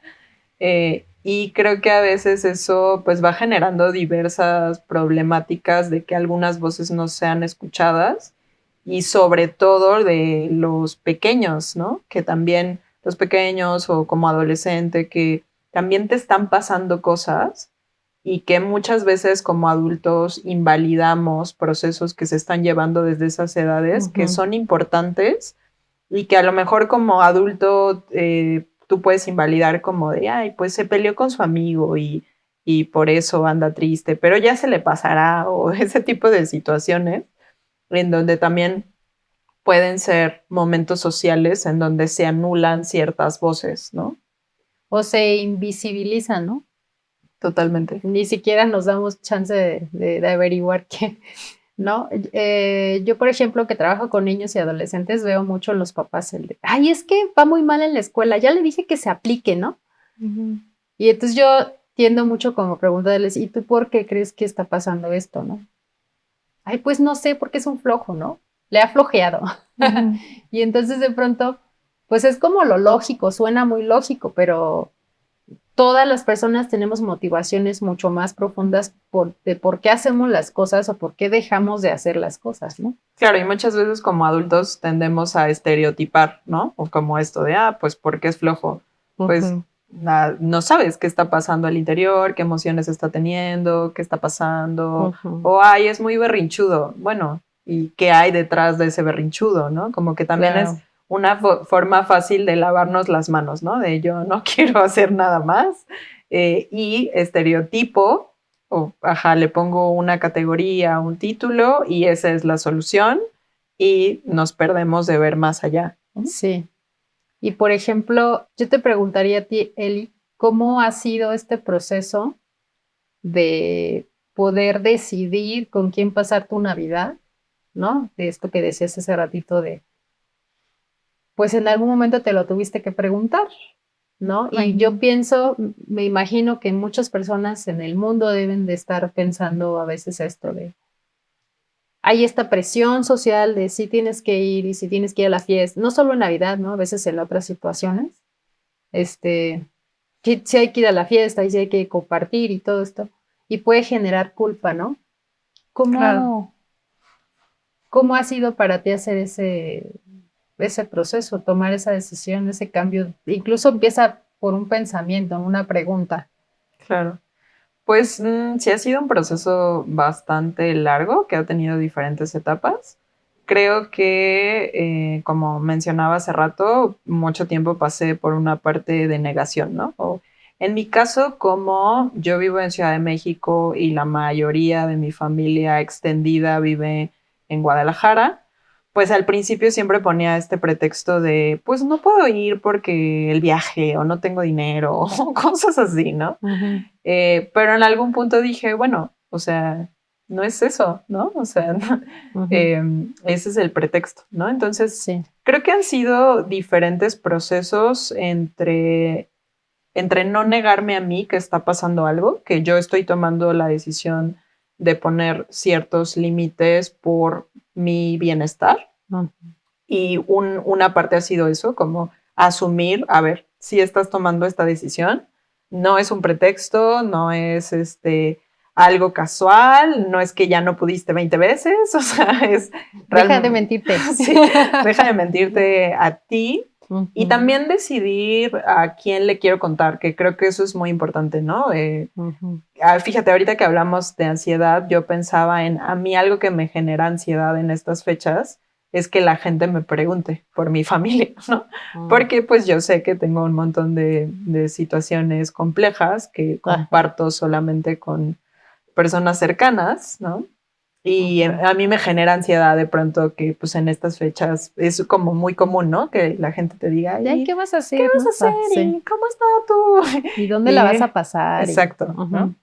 Y creo que a veces eso pues va generando diversas problemáticas de que algunas voces no sean escuchadas y sobre todo de los pequeños, ¿no? Que también los pequeños o como adolescente que también te están pasando cosas y que muchas veces como adultos invalidamos procesos que se están llevando desde esas edades que son importantes y que a lo mejor como adulto tú puedes invalidar como de, ay, pues se peleó con su amigo y por eso anda triste, pero ya se le pasará o ese tipo de situaciones en donde también pueden ser momentos sociales en donde se anulan ciertas voces, ¿no? O se invisibilizan, ¿no? Totalmente. Ni siquiera nos damos chance de averiguar qué, ¿no? Yo, por ejemplo, que trabajo con niños y adolescentes, veo mucho en los papás el de, ay, es que va muy mal en la escuela, ya le dije que se aplique, ¿no? Y entonces yo tiendo mucho como preguntarles, ¿y tú por qué crees que está pasando esto, no? Ay, pues no sé, porque es un flojo, ¿no? le ha flojeado. Y entonces de pronto, pues es como lo lógico, suena muy lógico, pero todas las personas tenemos motivaciones mucho más profundas de por qué hacemos las cosas o por qué dejamos de hacer las cosas, ¿no? Claro, y muchas veces como adultos tendemos a estereotipar, ¿no? O como esto de, pues, ¿por qué es flojo? Pues no sabes qué está pasando al interior, qué emociones está teniendo, qué está pasando, o, ay, es muy berrinchudo. Bueno, ¿y qué hay detrás de ese berrinchudo, no? Como que también es una forma fácil de lavarnos las manos, ¿no? De yo no quiero hacer nada más. Y estereotipo, le pongo una categoría, un título y esa es la solución y nos perdemos de ver más allá. Sí. Y por ejemplo, yo te preguntaría a ti, Eli, ¿cómo ha sido este proceso de poder decidir con quién pasar tu Navidad, ¿no? De esto que decías hace ratito pues en algún momento te lo tuviste que preguntar, ¿no? Y yo pienso, me imagino que muchas personas en el mundo deben de estar pensando a veces esto hay esta presión social de si tienes que ir y si tienes que ir a la fiesta, no solo en Navidad, ¿no? A veces en otras situaciones, si hay que ir a la fiesta y si hay que compartir y todo esto, y puede generar culpa, ¿no? ¿Cómo ha sido para ti hacer ese proceso, tomar esa decisión, ese cambio? Incluso empieza por un pensamiento, una pregunta. Claro. Pues sí ha sido un proceso bastante largo que ha tenido diferentes etapas. Creo que, como mencionaba hace rato, mucho tiempo pasé por una parte de negación, ¿no? O en mi caso, como yo vivo en Ciudad de México y la mayoría de mi familia extendida vive en Guadalajara, pues al principio siempre ponía este pretexto de, pues no puedo ir porque el viaje o no tengo dinero o cosas así, ¿no? Pero en algún punto dije, bueno, o sea, no es eso, ¿no? O sea, ese es el pretexto, ¿no? Entonces, creo que han sido diferentes procesos entre no negarme a mí que está pasando algo, que yo estoy tomando la decisión de poner ciertos límites por mi bienestar. Y una parte ha sido eso, como asumir, a ver, si estás tomando esta decisión, no es un pretexto, no es algo casual, no es que ya no pudiste 20 veces, o sea, es... Deja de mentirte. Sí, deja de mentirte a ti. Y también decidir a quién le quiero contar, que creo que eso es muy importante, ¿no? Fíjate, ahorita que hablamos de ansiedad, yo pensaba en a mí algo que me genera ansiedad en estas fechas es que la gente me pregunte por mi familia, ¿no? Porque pues yo sé que tengo un montón de situaciones complejas que comparto solamente con personas cercanas, ¿no? Y a mí me genera ansiedad de pronto que pues en estas fechas es como muy común, ¿no? Que la gente te diga, ¿qué vas a hacer? ¿Qué vas a hacer? ¿Y cómo está tú? ¿Y dónde la vas a pasar? Exacto, ¿no?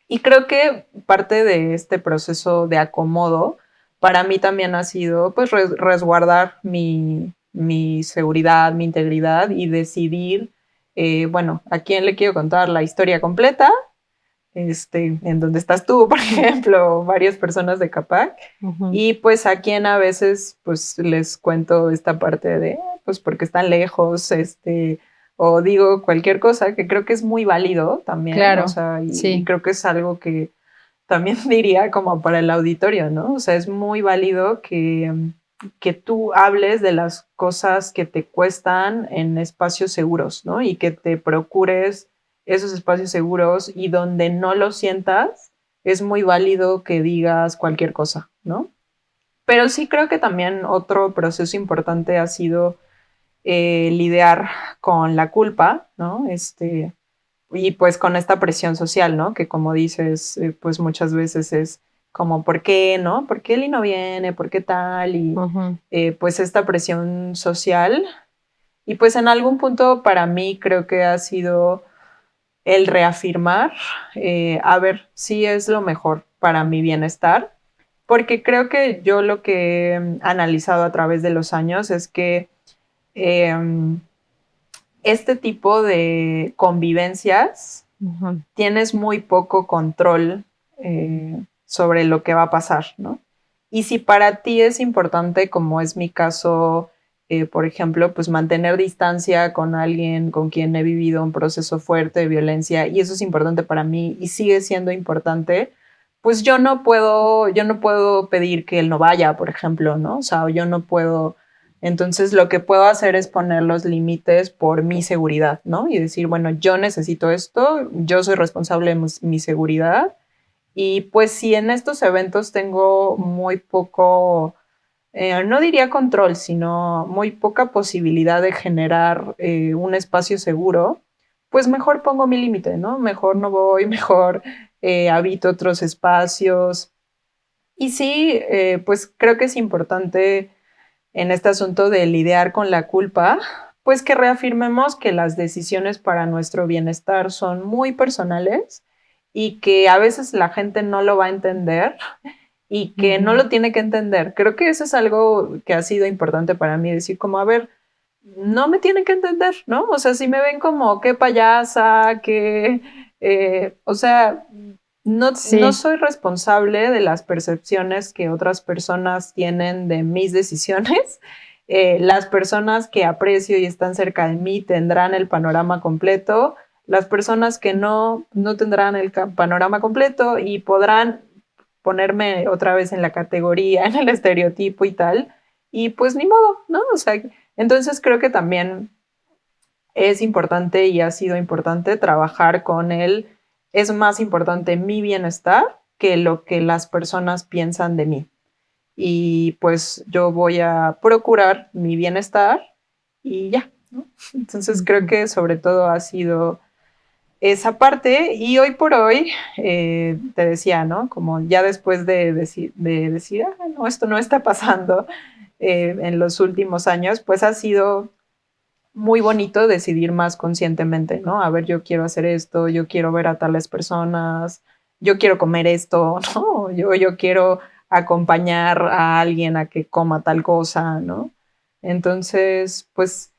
Y creo que parte de este proceso de acomodo para mí también ha sido pues resguardar mi seguridad, mi integridad y decidir, bueno, a quién le quiero contar la historia completa, en donde estás tú, por ejemplo, varias personas de Capac, y pues a quien a veces pues les cuento esta parte de, pues porque están lejos, o digo cualquier cosa, que creo que es muy válido también, claro, o sea, y creo que es algo que también diría como para el auditorio, ¿no? O sea, es muy válido que tú hables de las cosas que te cuestan en espacios seguros, ¿no? Y que te procures esos espacios seguros y donde no lo sientas, es muy válido que digas cualquier cosa, ¿no? Pero sí creo que también otro proceso importante ha sido lidiar con la culpa, ¿no? Y pues con esta presión social, ¿no? Que como dices, pues muchas veces es como, ¿por qué, no? ¿Por qué Eli no viene? ¿Por qué tal? Y pues esta presión social. Y pues en algún punto para mí creo que ha sido el reafirmar, a ver si es lo mejor para mi bienestar, porque creo que yo lo que he analizado a través de los años es que este tipo de convivencias tienes muy poco control sobre lo que va a pasar, ¿no? Y si para ti es importante, como es mi caso, por ejemplo, pues mantener distancia con alguien con quien he vivido un proceso fuerte de violencia y eso es importante para mí y sigue siendo importante, pues yo no puedo pedir que él no vaya, por ejemplo, ¿no? O sea, yo no puedo. Entonces, lo que puedo hacer es poner los límites por mi seguridad, ¿no? Y decir, bueno, yo necesito esto, yo soy responsable de mi seguridad. Y pues si en estos eventos tengo muy poco, no diría control, sino muy poca posibilidad de generar un espacio seguro, pues mejor pongo mi límite, ¿no? Mejor no voy, mejor habito otros espacios. Y sí, pues creo que es importante en este asunto de lidiar con la culpa, pues que reafirmemos que las decisiones para nuestro bienestar son muy personales y que a veces la gente no lo va a entender y que no lo tiene que entender. Creo que eso es algo que ha sido importante para mí, decir como, a ver, no me tienen que entender, ¿no? O sea, si me ven como qué payasa, o sea, no soy responsable de las percepciones que otras personas tienen de mis decisiones. Las personas que aprecio y están cerca de mí tendrán el panorama completo. Las personas que no tendrán el panorama completo y podrán ponerme otra vez en la categoría, en el estereotipo y tal. Y pues ni modo, ¿no? O sea, entonces creo que también es importante y ha sido importante trabajar con él. Es más importante mi bienestar que lo que las personas piensan de mí. Y pues yo voy a procurar mi bienestar y ya, ¿no? Entonces creo que sobre todo ha sido esa parte y hoy por hoy, te decía, ¿no? Como ya después de decir, no, esto no está pasando en los últimos años, pues ha sido muy bonito decidir más conscientemente, ¿no? A ver, yo quiero hacer esto, yo quiero ver a tales personas, yo quiero comer esto, ¿no? Yo quiero acompañar a alguien a que coma tal cosa, ¿no? Entonces, pues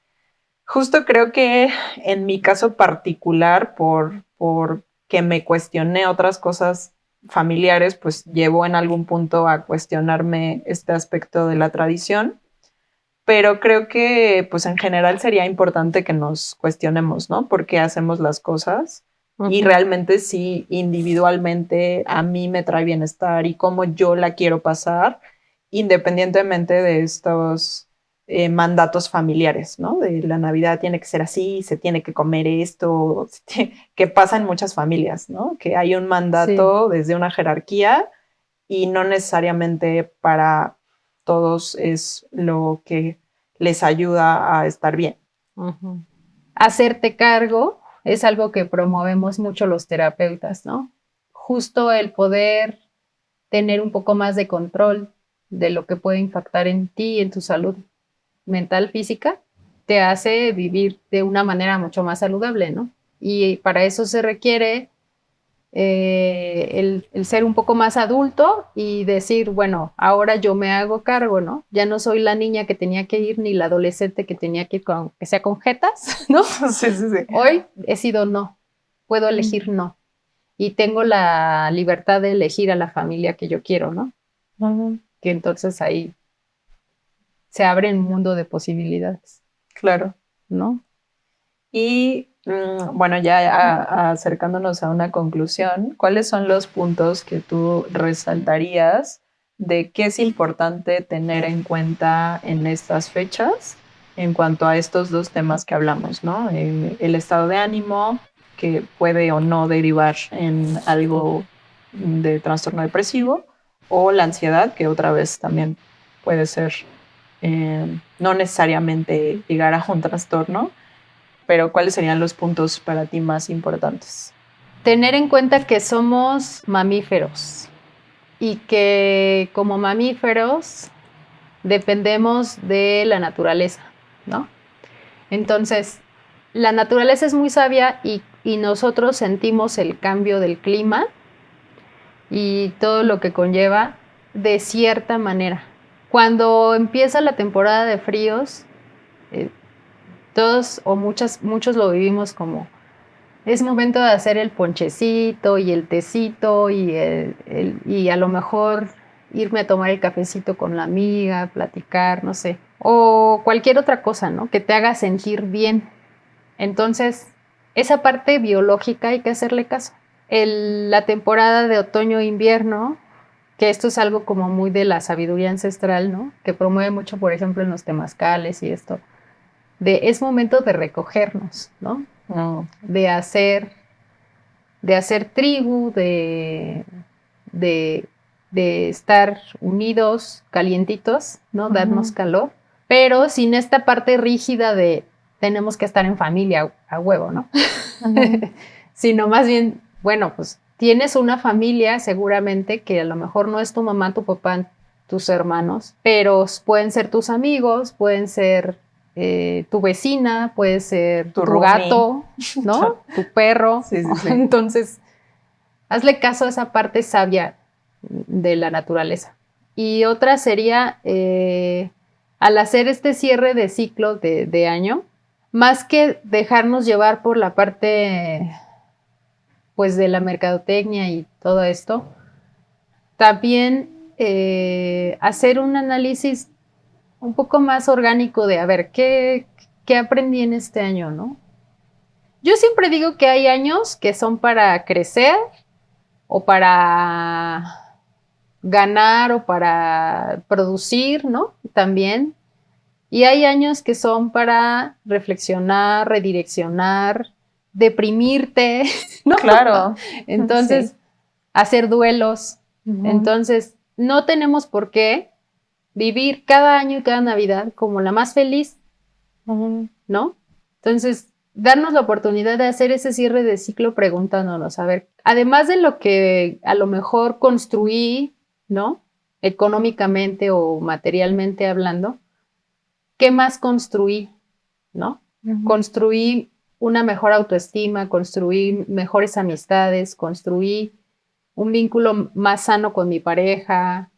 justo creo que en mi caso particular, por que me cuestioné otras cosas familiares, pues llevó en algún punto a cuestionarme este aspecto de la tradición, pero creo que pues en general sería importante que nos cuestionemos, ¿no? ¿Por qué hacemos las cosas? Y realmente si individualmente a mí me trae bienestar y cómo yo la quiero pasar, independientemente de estos mandatos familiares, ¿no? De la Navidad tiene que ser así, se tiene que comer esto, que pasa en muchas familias, ¿no? Que hay un mandato desde una jerarquía y no necesariamente para todos es lo que les ayuda a estar bien. Hacerte cargo es algo que promovemos mucho los terapeutas, ¿no? Justo el poder tener un poco más de control de lo que puede impactar en ti, en tu salud mental, física, te hace vivir de una manera mucho más saludable, ¿no? Y para eso se requiere el ser un poco más adulto y decir, bueno, ahora yo me hago cargo, ¿no? Ya no soy la niña que tenía que ir ni la adolescente que tenía que ir con, que sea con jetas, ¿no? Sí. Hoy he sido no, puedo elegir no. Y tengo la libertad de elegir a la familia que yo quiero, ¿no? Que entonces ahí se abre un mundo de posibilidades. Claro. ¿No? Y bueno, ya acercándonos a una conclusión, ¿cuáles son los puntos que tú resaltarías de qué es importante tener en cuenta en estas fechas en cuanto a estos dos temas que hablamos, ¿no? El estado de ánimo, que puede o no derivar en algo de trastorno depresivo, o la ansiedad, que otra vez también puede ser no necesariamente llegar a un trastorno, pero ¿cuáles serían los puntos para ti más importantes? Tener en cuenta que somos mamíferos y que como mamíferos dependemos de la naturaleza, ¿no? Entonces, la naturaleza es muy sabia y nosotros sentimos el cambio del clima y todo lo que conlleva de cierta manera. Cuando empieza la temporada de fríos, todos o muchos lo vivimos como es momento de hacer el ponchecito y el tecito y a lo mejor irme a tomar el cafecito con la amiga, platicar, no sé, o cualquier otra cosa, ¿no? Que te haga sentir bien. Entonces, esa parte biológica hay que hacerle caso. La temporada de otoño-invierno, que esto es algo como muy de la sabiduría ancestral, ¿no? Que promueve mucho, por ejemplo, en los temazcales y esto, es momento de recogernos, ¿no? De hacer tribu, de, de estar unidos, calientitos, ¿no? Darnos calor, pero sin esta parte rígida de tenemos que estar en familia a huevo, ¿no? Sino más bien, bueno, pues tienes una familia seguramente que a lo mejor no es tu mamá, tu papá, tus hermanos, pero pueden ser tus amigos, pueden ser tu vecina, puede ser tu gato, ¿no? Tu perro. Sí. Entonces, hazle caso a esa parte sabia de la naturaleza. Y otra sería, al hacer este cierre de ciclo de año, más que dejarnos llevar por la parte pues de la mercadotecnia y todo esto, también hacer un análisis un poco más orgánico de, a ver, ¿qué aprendí en este año, no? Yo siempre digo que hay años que son para crecer o para ganar o para producir, ¿no? También. Y hay años que son para reflexionar, redireccionar, deprimirte, ¿no? Claro. Entonces, hacer duelos. Entonces, no tenemos por qué vivir cada año y cada Navidad como la más feliz, ¿no? Entonces, darnos la oportunidad de hacer ese cierre de ciclo preguntándonos, a ver, además de lo que a lo mejor construí, ¿no? Económicamente o materialmente hablando, ¿qué más construí, ¿no? Construí una mejor autoestima, construí mejores amistades, construí un vínculo más sano con mi pareja.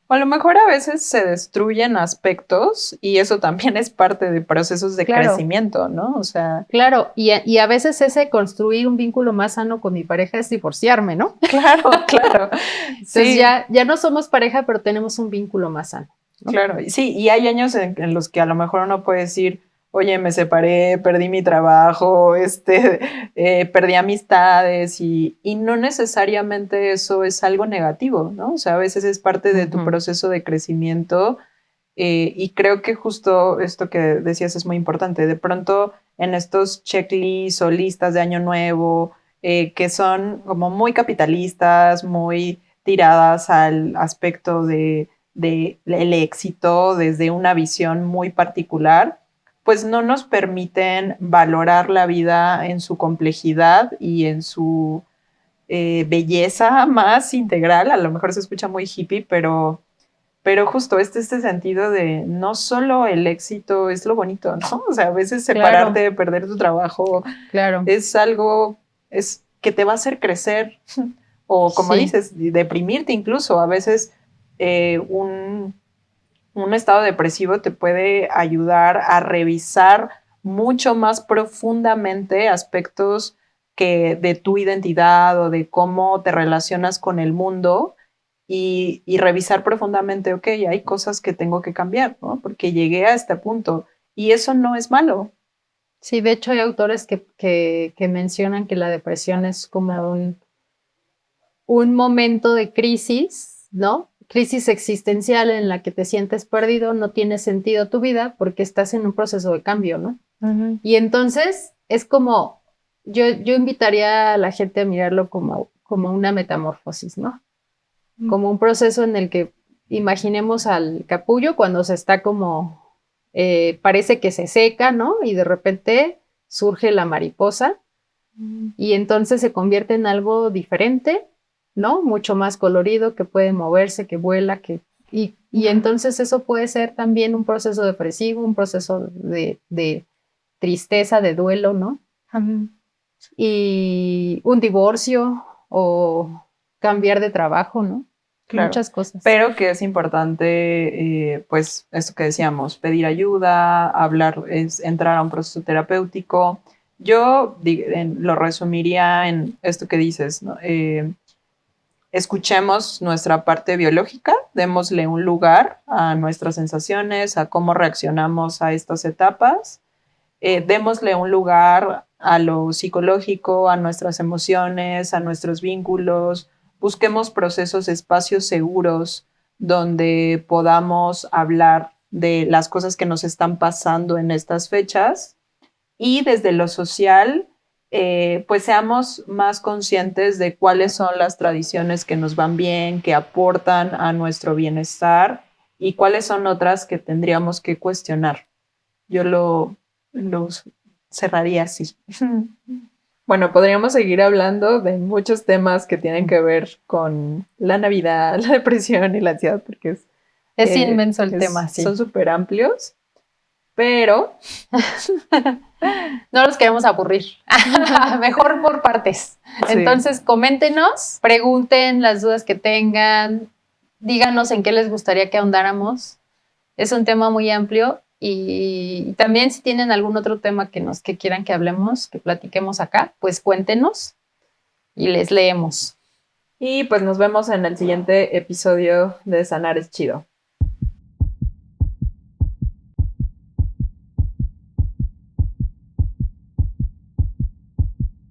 O a lo mejor a veces se destruyen aspectos y eso también es parte de procesos de crecimiento, ¿no? O sea... Claro, y a veces ese construir un vínculo más sano con mi pareja es divorciarme, ¿no? Claro. Entonces ya no somos pareja, pero tenemos un vínculo más sano, ¿no? Claro, sí, y hay años en los que a lo mejor uno puede decir, oye, me separé, perdí mi trabajo, perdí amistades y no necesariamente eso es algo negativo, ¿no? O sea, a veces es parte de tu proceso de crecimiento y creo que justo esto que decías es muy importante. De pronto en estos checklists o listas de año nuevo que son como muy capitalistas, muy tiradas al aspecto del éxito desde una visión muy particular, pues no nos permiten valorar la vida en su complejidad y en su belleza más integral. A lo mejor se escucha muy hippie, pero justo este sentido de no solo el éxito es lo bonito, ¿no? O sea, a veces separarte de perder tu trabajo es algo que te va a hacer crecer o como dices, deprimirte incluso. A veces un estado depresivo te puede ayudar a revisar mucho más profundamente aspectos de tu identidad o de cómo te relacionas con el mundo y revisar profundamente, ok, hay cosas que tengo que cambiar, ¿no? Porque llegué a este punto y eso no es malo. Sí, de hecho hay autores que mencionan que la depresión es como un momento de crisis, ¿no? Crisis existencial en la que te sientes perdido, no tiene sentido tu vida porque estás en un proceso de cambio, ¿no? Y entonces es como, yo invitaría a la gente a mirarlo como una metamorfosis, ¿no? Como un proceso en el que imaginemos al capullo cuando se está como, parece que se seca, ¿no? Y de repente surge la mariposa y entonces se convierte en algo diferente, ¿no? Mucho más colorido, que puede moverse, que vuela, y entonces eso puede ser también un proceso depresivo, un proceso de tristeza, de duelo, ¿no? Y un divorcio o cambiar de trabajo, ¿no? Claro, muchas cosas. Pero que es importante, pues, esto que decíamos, pedir ayuda, hablar, entrar a un proceso terapéutico. Yo lo resumiría en esto que dices, ¿no? escuchemos nuestra parte biológica, démosle un lugar a nuestras sensaciones, a cómo reaccionamos a estas etapas, démosle un lugar a lo psicológico, a nuestras emociones, a nuestros vínculos, busquemos procesos, espacios seguros donde podamos hablar de las cosas que nos están pasando en estas fechas y desde lo social, pues seamos más conscientes de cuáles son las tradiciones que nos van bien, que aportan a nuestro bienestar y cuáles son otras que tendríamos que cuestionar. Yo lo cerraría así. Bueno, podríamos seguir hablando de muchos temas que tienen que ver con la Navidad, la depresión y la ansiedad, porque es inmenso el tema, sí. Son súper amplios, pero no los queremos aburrir. Mejor por partes. Sí. Entonces, coméntenos, pregunten las dudas que tengan, díganos en qué les gustaría que ahondáramos. Es un tema muy amplio. Y también si tienen algún otro tema que quieran que hablemos, que platiquemos acá, pues cuéntenos y les leemos. Y pues nos vemos en el siguiente episodio de Sanar es Chido.